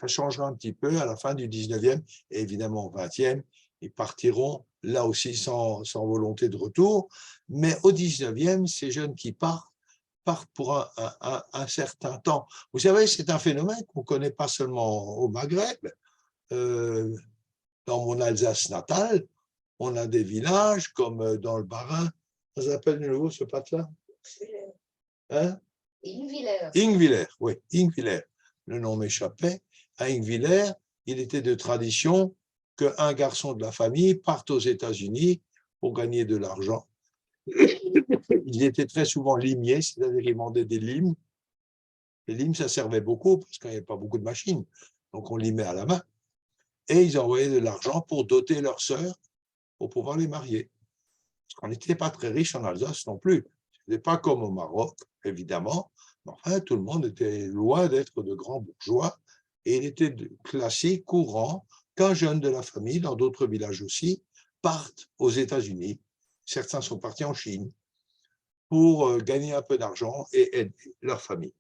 A: changera un petit peu à la fin du 19e et évidemment au 20e. Ils partiront là aussi sans volonté de retour. Mais au 19e, ces jeunes qui partent pour un certain temps. Vous savez, c'est un phénomène qu'on ne connaît pas seulement au Maghreb. Dans mon Alsace natale, on a des villages comme dans le Bas-Rhin. Ça s'appelle de nouveau ce pâte-là? Hein?
D: Ingwiller.
A: Ingwiller, oui, Ingwiller. Le nom m'échappait. À Ingwiller, il était de tradition qu'un garçon de la famille parte aux États-Unis pour gagner de l'argent. Il était très souvent limier, c'est-à-dire qu'il vendait des limes. Les limes, ça servait beaucoup parce qu'il n'y avait pas beaucoup de machines. Donc, on limait à la main. Et ils envoyaient de l'argent pour doter leurs sœurs pour pouvoir les marier. Parce qu'on n'était pas très riche en Alsace non plus. Ce n'était pas comme au Maroc, évidemment. Mais enfin, tout le monde était loin d'être de grands bourgeois. Et il était classique, courant, qu'un jeune de la famille, dans d'autres villages aussi, parte aux États-Unis. Certains sont partis en Chine pour gagner un peu d'argent et aider leur famille.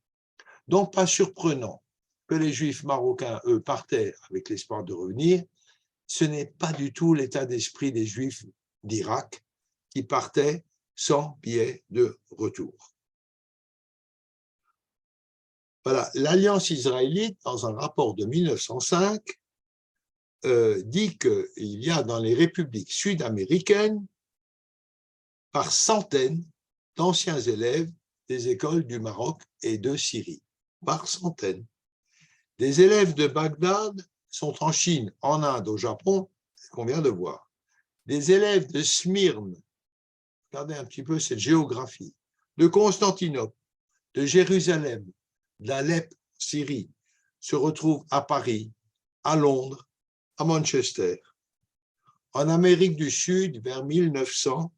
A: Donc, pas surprenant que les Juifs marocains, eux, partaient avec l'espoir de revenir. Ce n'est pas du tout l'état d'esprit des Juifs d'Irak qui partaient sans billet de retour. Voilà, l'Alliance israélite, dans un rapport de 1905, dit qu'il y a dans les républiques sud-américaines par centaines d'anciens élèves des écoles du Maroc et de Syrie, par centaines. Des élèves de Bagdad sont en Chine, en Inde, au Japon, ce qu'on vient de voir. Des élèves de Smyrne, regardez un petit peu cette géographie, de Constantinople, de Jérusalem, d'Alep, Syrie, se retrouvent à Paris, à Londres, à Manchester. En Amérique du Sud, vers 1900,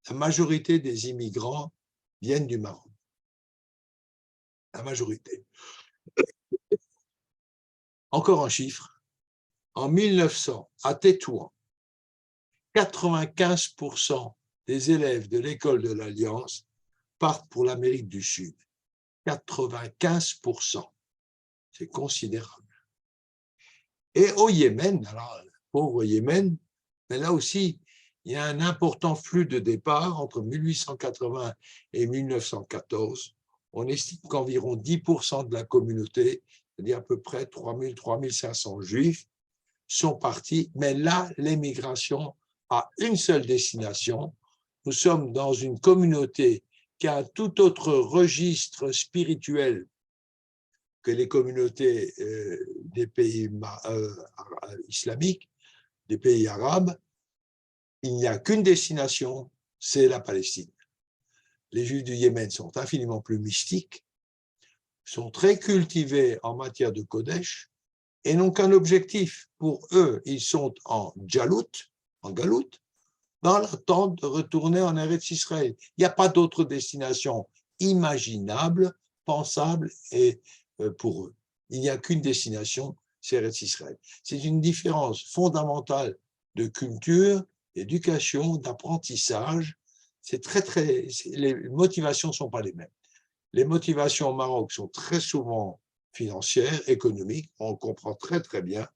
A: la majorité des immigrants viennent du Maroc. La majorité. Encore un chiffre. En 1900, à Tétouan, 95% des élèves de l'école de l'Alliance partent pour l'Amérique du Sud. 95%. C'est considérable. Et au Yémen, alors, pauvre Yémen, mais là aussi, il y a un important flux de départ entre 1880 et 1914. On estime qu'environ 10% de la communauté, c'est-à-dire à peu près 3000, 3500 juifs, sont partis. Mais là, l'émigration a une seule destination. Nous sommes dans une communauté qui a un tout autre registre spirituel que les communautés des pays islamiques, des pays arabes. Il n'y a qu'une destination, c'est la Palestine. Les Juifs du Yémen sont infiniment plus mystiques, sont très cultivés en matière de Kodesh et n'ont qu'un objectif. Pour eux, ils sont en Jalout, en Galoute, dans l'attente de retourner en Eretz Israël. Il n'y a pas d'autre destination imaginable, pensable et pour eux. Il n'y a qu'une destination, c'est Eretz Israël. C'est une différence fondamentale de culture, d'éducation, d'apprentissage. C'est les motivations ne sont pas les mêmes. Les motivations au Maroc sont très souvent financières, économiques, on comprend très très bien.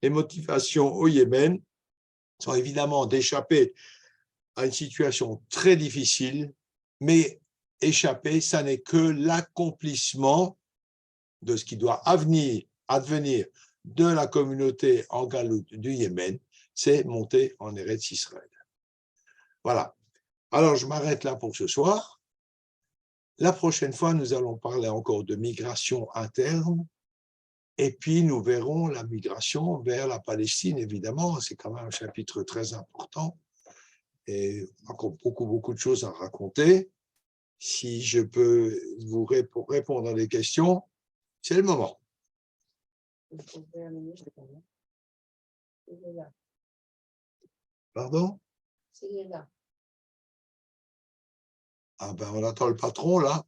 A: Les motivations au Yémen sont évidemment d'échapper à une situation très difficile, mais échapper, ça n'est que l'accomplissement de ce qui doit advenir de la communauté en Galoute du Yémen, c'est monter en Eretz Israël. Voilà. Alors, je m'arrête là pour ce soir. La prochaine fois, nous allons parler encore de migration interne et puis nous verrons la migration vers la Palestine, évidemment. C'est quand même un chapitre très important et encore beaucoup de choses à raconter. Si je peux vous répondre à des questions, c'est le moment. Pardon? Ah ben, on attend le patron, là.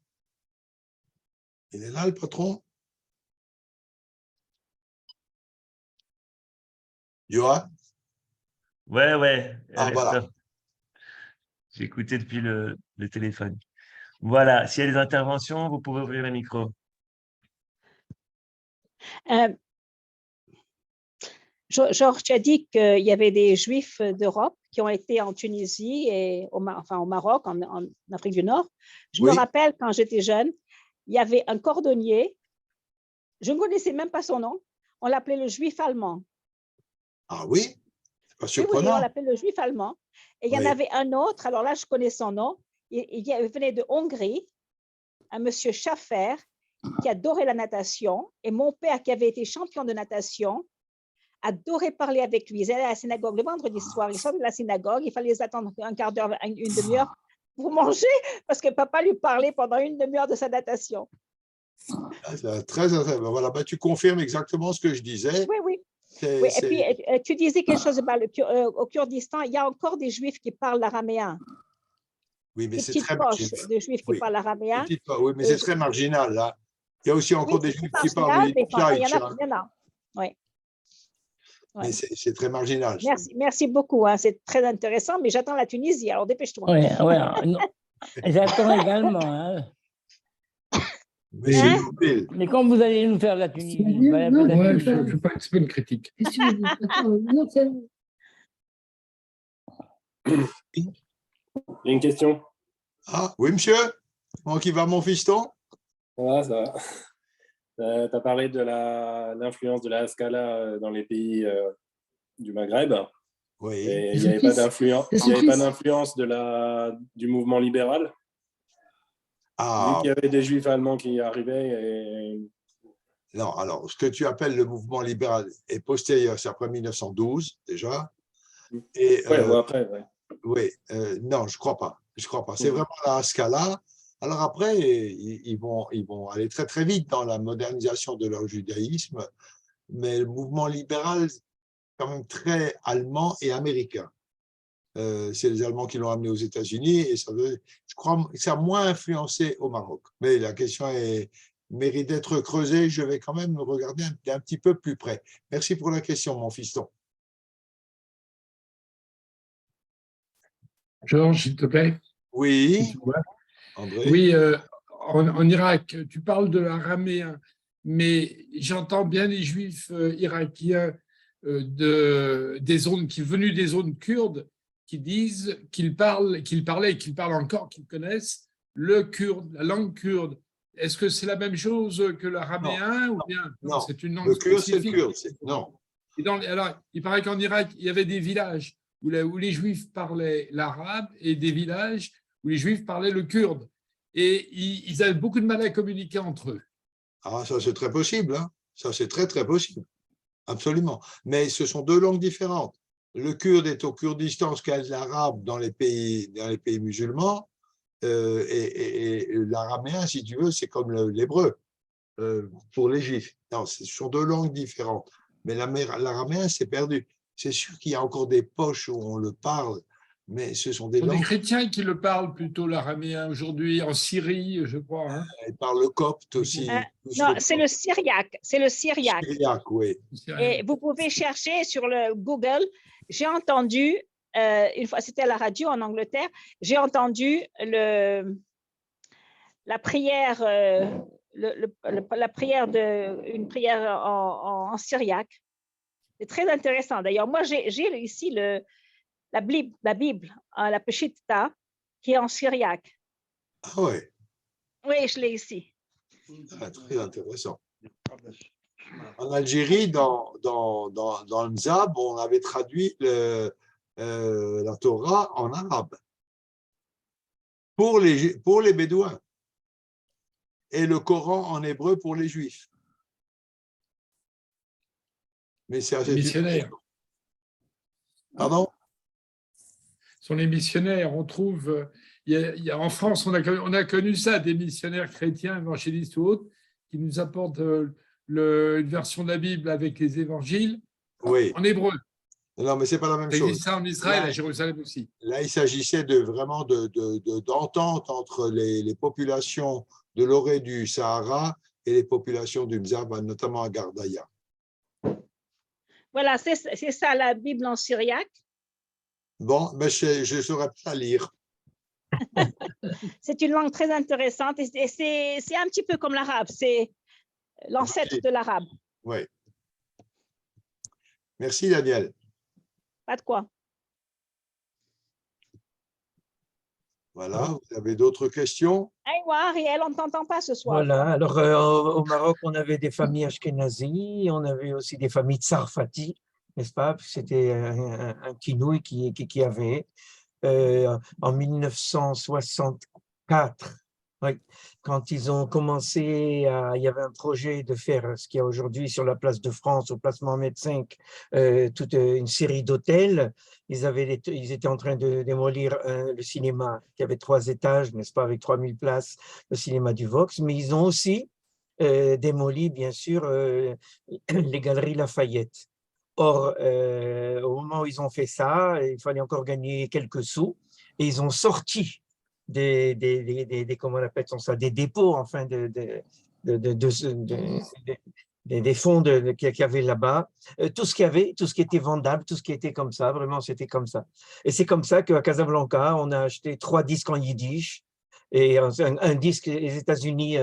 A: Il est là, le patron? Johan?
B: Ouais,
A: Ah, voilà.
B: J'ai écouté depuis le téléphone. Voilà, s'il y a des interventions, vous pouvez ouvrir le micro.
D: Georges, tu as dit qu'il y avait des Juifs d'Europe qui ont été en Tunisie et au Maroc, en Afrique du Nord. Je me rappelle quand j'étais jeune, il y avait un cordonnier, je ne connaissais même pas son nom, on l'appelait le Juif allemand.
A: Ah oui? C'est pas surprenant.
D: Oui, on l'appelait le Juif allemand. Et il y en avait un autre, alors là, je connais son nom, il venait de Hongrie, un monsieur Schaffer, qui adorait la natation, et mon père, qui avait été champion de natation, adorait parler avec lui. Ils allaient à la synagogue le vendredi soir, ils sortaient de la synagogue, il fallait les attendre un quart d'heure, une demi-heure pour manger, parce que papa lui parlait pendant une demi-heure de sa natation.
A: Très intéressant. Voilà, ben, tu confirmes exactement ce que je disais.
D: Oui. Et puis, tu disais quelque chose au Kurdistan, il y a encore des Juifs qui parlent l'araméen.
A: Oui, mais c'est
D: très marginal. De Juifs qui parlent l'araméen.
A: Oui, mais c'est très marginal, là. Il y a aussi encore des Juifs qui parlent
D: il y en a. Oui.
A: Mais c'est très marginal.
D: Merci beaucoup, hein, c'est très intéressant, mais j'attends la Tunisie, alors dépêche-toi.
C: Oui, j'attends également. Hein.
A: Mais
C: quand vous allez nous faire la Tunisie,
E: je fais un petit peu une critique.
F: Il y a une question.
A: Ah, oui, monsieur? Comment qui va, mon fiston?
F: Ouais, ça va. Tu as parlé de l'influence de la Haskalah dans les pays du Maghreb.
A: Oui.
F: Et il
E: Et
F: n'y avait
E: son
F: pas
E: fils-
F: d'influence,
E: et
F: il
E: son
F: y avait pas
E: fils-
F: d'influence du mouvement libéral. Vu
A: Ah,
F: qu'il y avait des juifs allemands qui arrivaient. Et...
A: non, alors, ce que tu appelles le mouvement libéral est postérieur, c'est après 1912 déjà. Et
F: Ouais, ou après, ouais.
A: oui, non, je crois pas. Je crois pas. C'est
F: Mhm.
A: vraiment à ce cas-là. Alors après, ils vont aller très très vite dans la modernisation de leur judaïsme, mais le mouvement libéral, c'est quand même très allemand et américain. C'est les Allemands qui l'ont amené aux États-Unis et je crois que ça a moins influencé au Maroc. Mais la question mérite d'être creusée. Je vais quand même regarder un petit peu plus près. Merci pour la question, mon fiston.
E: Georges, s'il te plaît.
A: Oui,
E: Si tu vois.
A: André.
E: Oui, en Irak, tu parles de l'araméen, mais j'entends bien les juifs irakiens des zones venus des zones kurdes qui disent qu'ils parlaient et qu'ils parlent encore, qu'ils connaissent le kurde, la langue kurde. Est-ce que c'est la même chose que l'araméen ou bien
A: Non,
E: c'est une langue
A: le kurde, c'est le
E: spécifique?
A: kurde. Non,
E: Et alors, il paraît qu'en Irak, il y avait des villages où les juifs parlaient l'arabe et des villages où les juifs parlaient le kurde. Et ils avaient beaucoup de mal à communiquer entre eux.
A: ah, ça c'est très possible. Hein. Ça c'est très très possible. Absolument. Mais ce sont deux langues différentes. Le kurde est au Kurdistan, ce qu'est l'arabe dans les pays musulmans. Et l'araméen, si tu veux, c'est comme l'hébreu pour les juifs. Non, ce sont deux langues différentes. Mais l'araméen, c'est perdu. C'est sûr qu'il y a encore des poches où on le parle, mais ce sont des
E: Ce sont des
A: langues.
E: chrétiens qui le parlent plutôt, l'araméen, aujourd'hui, en Syrie, je crois. Hein.
A: Ils parlent le copte aussi.
D: Non, c'est le syriaque. C'est le syriaque.
A: Syriaque, oui.
D: Et vous pouvez chercher sur le Google. J'ai entendu, une fois, c'était à la radio en Angleterre, j'ai entendu la prière, la prière une prière en syriaque. C'est très intéressant. D'ailleurs, moi, j'ai ici la Bible, hein, la Peshitta, qui est en syriaque.
A: Ah oui,
D: Oui, je l'ai ici.
A: très intéressant. En Algérie, dans le Mzab, on avait traduit la Torah en arabe pour les Bédouins et le Coran en hébreu pour les Juifs. Mais c'est assez
E: Missionnaires.
A: Pardon?
E: Ce sont les missionnaires. On trouve, en France, on a connu ça, des missionnaires chrétiens, évangélistes ou autres, qui nous apportent une version de la Bible avec les évangiles
A: Oui.
E: en hébreu.
A: Non, mais c'est pas la même
E: Ça
A: chose.
E: existe ça en Israël, à Jérusalem aussi.
A: Là, il s'agissait vraiment d'entente entre les populations de l'orée du Sahara et les populations du Mzab, notamment à Gardaïa.
D: Voilà, c'est ça la Bible en syriaque.
A: Bon, ben je ne saurais pas lire.
D: C'est une langue très intéressante et c'est un petit peu comme l'arabe. C'est l'ancêtre de l'arabe.
A: Oui. Merci, Daniel.
D: Pas de quoi.
A: Voilà, vous avez d'autres questions?
D: Aïwa, Ariel, on ne t'entend pas ce soir.
C: Voilà, alors au Maroc, on avait des familles ashkénazis, on avait aussi des familles tsarfati, n'est-ce pas? C'était un Kinouï qui avait. En 1964, oui, quand ils ont commencé, il y avait un projet de faire ce qu'il y a aujourd'hui sur la place de France, au place Mohamed V, toute une série d'hôtels. Ils étaient en train de démolir le cinéma qui avait 3 étages, n'est-ce pas, avec 3000 places, le cinéma du Vox, mais ils ont aussi démoli, bien sûr, les galeries Lafayette. Or, au moment où ils ont fait ça, il fallait encore gagner quelques sous et ils ont sorti comment on appelle ça, des dépôts, enfin, des fonds qu'il y avait là-bas, tout ce qu'il y avait, tout ce qui était vendable, tout ce qui était comme ça, vraiment, c'était comme ça. Et c'est comme ça qu'à Casablanca, on a acheté 3 disques en yiddish et un disque aux États-Unis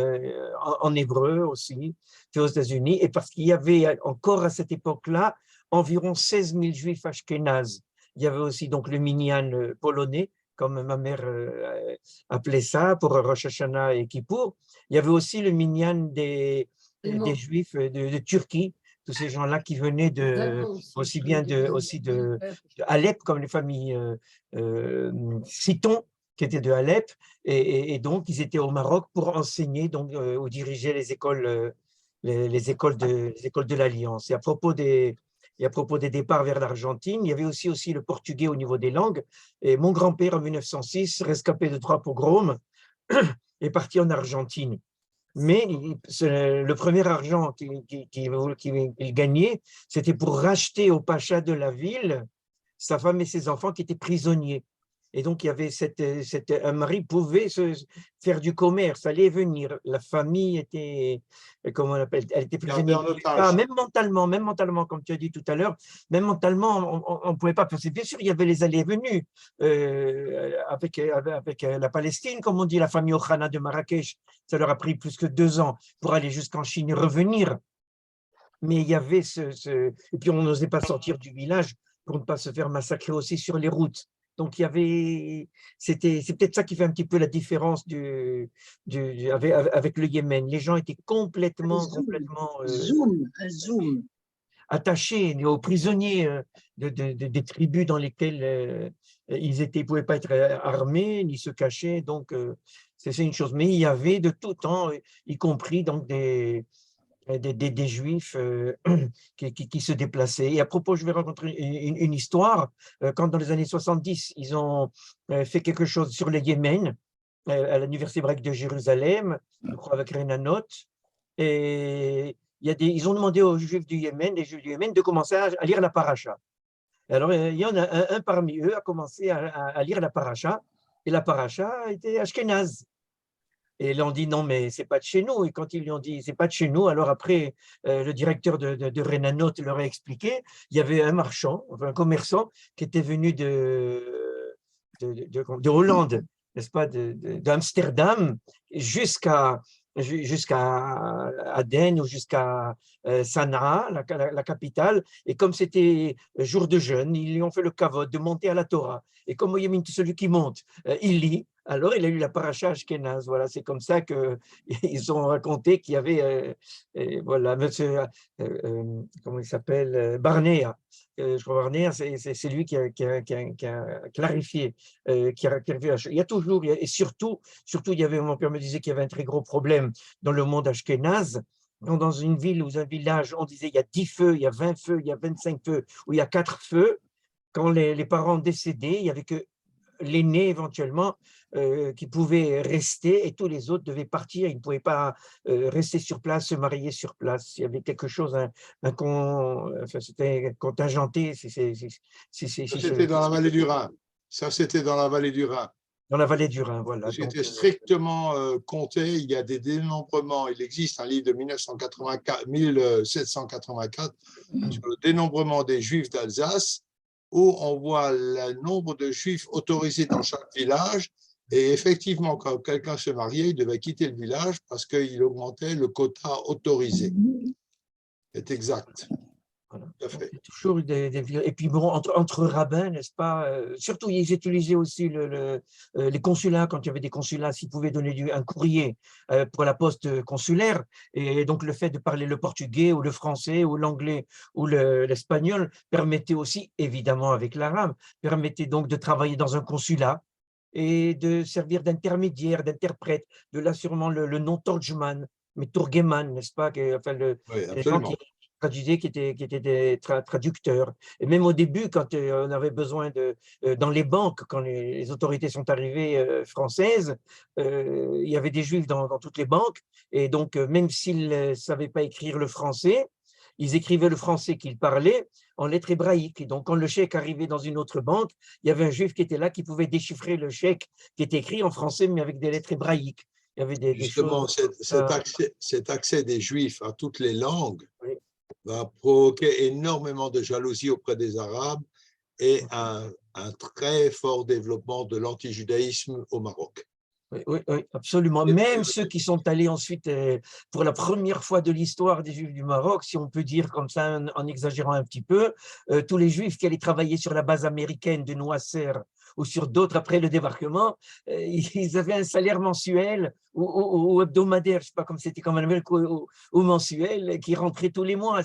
C: en hébreu aussi, fait aux États-Unis, et parce qu'il y avait encore à cette époque-là environ 16 000 juifs ashkénazes. Il y avait aussi donc le minyan polonais, comme ma mère appelait ça, pour Rosh Hashanah et Kippour. Il y avait aussi le minyan des juifs de Turquie, tous ces gens-là qui venaient aussi bien de Alep, comme les familles Citon, qui étaient de Alep, et donc ils étaient au Maroc pour enseigner donc, ou diriger les écoles de l'Alliance. Et à propos des départs vers l'Argentine, il y avait aussi le portugais au niveau des langues. Et mon grand-père, en 1906, rescapé de 3 pogroms, est parti en Argentine. Mais le premier argent qu'il gagnait, c'était pour racheter au pacha de la ville sa femme et ses enfants qui étaient prisonniers. Et donc, il y avait un mari pouvait faire du commerce, aller et venir. La famille était, comment on appelle, elle était prisonnière. Même mentalement, comme tu as dit tout à l'heure, même mentalement, on ne pouvait pas passer. Bien sûr, il y avait les allées et venues avec la Palestine, comme on dit, la famille Ohana de Marrakech. Ça leur a pris plus que 2 ans pour aller jusqu'en Chine et revenir. Mais il y avait et puis on n'osait pas sortir du village pour ne pas se faire massacrer aussi sur les routes. Donc, c'est peut-être ça qui fait un petit peu la différence avec le Yémen. Les gens étaient complètement attachés aux prisonniers des tribus dans lesquelles ils ne pouvaient pas être armés ni se cacher. Donc, c'est une chose. Mais il y avait de tout temps, y compris donc des Juifs qui se déplaçaient. Et à propos, je vais raconter une histoire. Quand dans les années 70, ils ont fait quelque chose sur le Yémen, à l'Université hébraïque de Jérusalem, je crois avec Renanot, et ils ont demandé aux Juifs du Yémen, de commencer à lire la paracha. Alors, il y en a un parmi eux a commencé à lire la paracha, et la paracha était ashkénaze. Et là, on dit non, mais c'est pas de chez nous. Et quand ils lui ont dit c'est pas de chez nous, alors après, le directeur de Renanot leur a expliqué, il y avait un marchand, un commerçant qui était venu de Hollande, n'est-ce pas, d'Amsterdam jusqu'à Aden ou jusqu'à Sanaa, la capitale. Et comme c'était jour de jeûne, ils lui ont fait le kavod de monter à la Torah. Et comme au Yémen, celui qui monte, il lit. Alors, il a eu la paracha ashkénaze. Voilà, c'est comme ça qu'ils ont raconté qu'il y avait, voilà, monsieur, comment il s'appelle, Barnea. Je crois Barnea, c'est lui qui a clarifié, qui a clarifié. Il y a toujours, et surtout, il y avait, mon père me disait qu'il y avait un très gros problème dans le monde ashkénaze. Dans une ville ou un village, on disait il y a 10 feux, il y a 20 feux, il y a 25 feux, ou il y a 4 feux. Quand les parents décédaient, il n'y avait que l'aîné éventuellement qui pouvait rester et tous les autres devaient partir. Ils ne pouvaient pas rester sur place, se marier sur place. Il y avait quelque chose, c'était contingenté.
A: C'était dans la vallée du Rhin. Ça, c'était dans la vallée du Rhin.
C: Dans la vallée du Rhin, voilà.
A: C'était strictement compté. Il y a des dénombrements. Il existe un livre de 1784 sur le dénombrement des Juifs d'Alsace, où on voit le nombre de Juifs autorisés dans chaque village. Et effectivement, quand quelqu'un se mariait, il devait quitter le village parce qu'il augmentait le quota autorisé. C'est exact.
C: Voilà.
A: Tout à fait.
C: Toujours et puis bon, entre rabbins, n'est-ce pas, surtout ils utilisaient aussi les consulats, quand il y avait des consulats, s'ils pouvaient donner un courrier pour la poste consulaire, et donc le fait de parler le portugais ou le français ou l'anglais ou l'espagnol permettait aussi, évidemment avec l'arabe, permettait donc de travailler dans un consulat et de servir d'intermédiaire, d'interprète. De là sûrement le nom Torjman, mais Turgeman, n'est-ce pas, enfin
A: Oui,
C: les gens
A: absolument.
C: traduisaient, qui étaient des traducteurs. Et même au début, quand on avait besoin dans les banques, quand les autorités sont arrivées françaises, il y avait des Juifs dans toutes les banques. Et donc, même s'ils ne savaient pas écrire le français, ils écrivaient le français qu'ils parlaient en lettres hébraïques. Et donc, quand le chèque arrivait dans une autre banque, il y avait un Juif qui était là qui pouvait déchiffrer le chèque qui était écrit en français, mais avec des lettres hébraïques. Il y avait des
A: Justement,
C: choses…
A: cet accès des Juifs à toutes les langues
C: Oui.
A: va provoquer énormément de jalousie auprès des Arabes et un très fort développement de l'antijudaïsme au Maroc.
C: Oui, absolument. Même ceux qui sont allés ensuite, pour la première fois de l'histoire des Juifs du Maroc, si on peut dire comme ça, en exagérant un petit peu, tous les Juifs qui allaient travailler sur la base américaine de Noisser ou sur d'autres après le débarquement, ils avaient un salaire mensuel ou hebdomadaire, je ne sais pas comme c'était comme en Amérique, ou mensuel, qui rentrait tous les mois.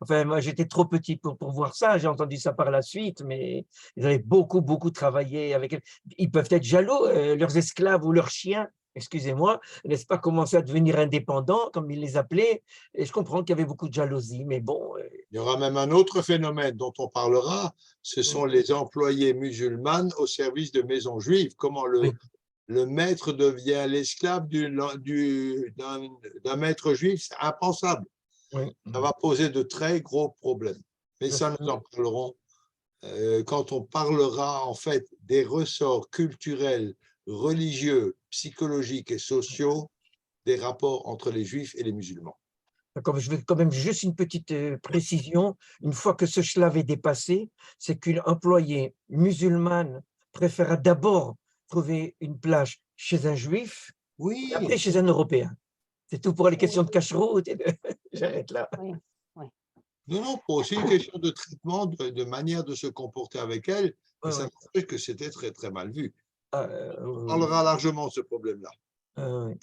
C: Enfin, moi, j'étais trop petit pour voir ça. J'ai entendu ça par la suite, mais ils avaient beaucoup travaillé avec elles. Ils peuvent être jaloux, leurs esclaves ou leurs chiens, excusez-moi, n'est-ce pas, commencer à devenir indépendants, comme ils les appelaient. Et je comprends qu'il y avait beaucoup de jalousie, mais bon.
A: Il y aura même un autre phénomène dont on parlera, ce sont les employés musulmans au service de maisons juives. Comment
C: Oui.
A: le maître devient l'esclave d'un maître juif, c'est impensable.
C: Oui.
A: Ça va poser de très gros problèmes. Mais ça, nous en parlerons quand on parlera en fait des ressorts culturels, religieux, psychologiques et sociaux des rapports entre les juifs et les musulmans.
C: D'accord, je vais quand même juste une petite précision. Une fois que ce shlave est dépassé, c'est qu'une employée musulmane préférera d'abord trouver une plage chez un juif,
A: Oui.
C: et après chez un Européen. C'est tout pour les questions de cacheroute. J'arrête là.
D: Oui.
A: Non, pour aussi une question de traitement, de manière de se comporter avec elle.
C: Ouais,
A: Et ça
C: ouais.
A: montrait que c'était très mal vu.
C: Ah,
A: On parlera largement de ce problème-là,
C: oui.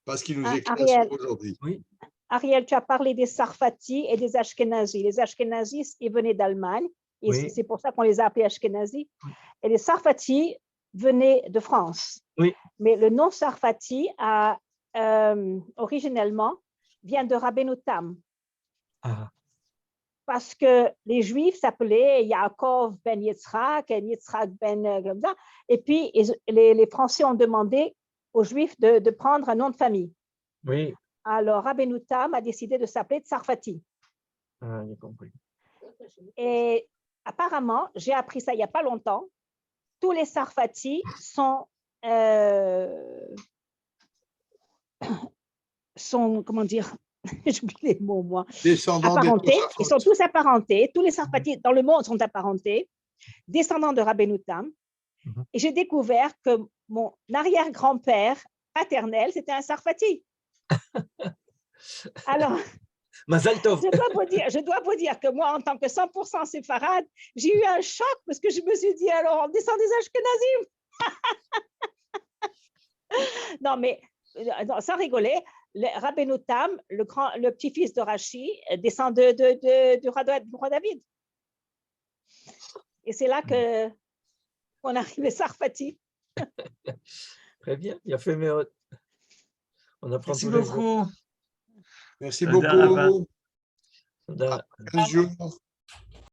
A: parce qu'il nous
D: Ah,
A: éclaire
D: Ariel.
A: aujourd'hui.
C: Oui.
D: Ariel, tu as parlé des Sarfati et des Ashkénazis. Les Ashkénazis, ils venaient d'Allemagne, et
C: Oui.
D: c'est pour ça qu'on les a appelés Ashkénazis.
C: Oui.
D: Et les Sarfati venaient de France.
C: Oui.
D: Mais le nom Sarfati, originellement, vient de Rabbeinu Tam.
C: Ah.
D: Parce que les Juifs s'appelaient Yaakov ben Yitzhak et Yitzhak ben comme ça. Et puis, les Français ont demandé aux Juifs de prendre un nom de famille.
C: Oui.
D: Alors, Rabbeinu Tam a décidé de s'appeler Tsarfati.
C: Ah, j'ai compris.
D: Et apparemment, j'ai appris ça il n'y a pas longtemps, tous les Sarfati sont comment dire, j'oublie les mots, moi,
A: Descendants des
D: apparentés. Ils sont tous apparentés. Tous les Sarfati dans le monde sont apparentés, descendants de Rabbeinu Tam. Et j'ai découvert que mon arrière-grand-père paternel, c'était un Sarfati. Alors,
C: Mazal Tov.
D: je dois vous dire que moi, en tant que 100% séfarade, j'ai eu un choc parce que je me suis dit, alors, on descend des Ashkenazim. Non, mais sans rigoler, Rabbeinu Tam, le petit-fils de Rachi, descend du roi David. Et c'est là qu'on arrive à Sarfati.
C: Très bien, il a fait mes hôtes. On apprend
B: Merci
C: tous les jours.
B: beaucoup.
A: Merci
B: Toda rabba.
A: beaucoup.
C: Toda.
A: À 15 jours.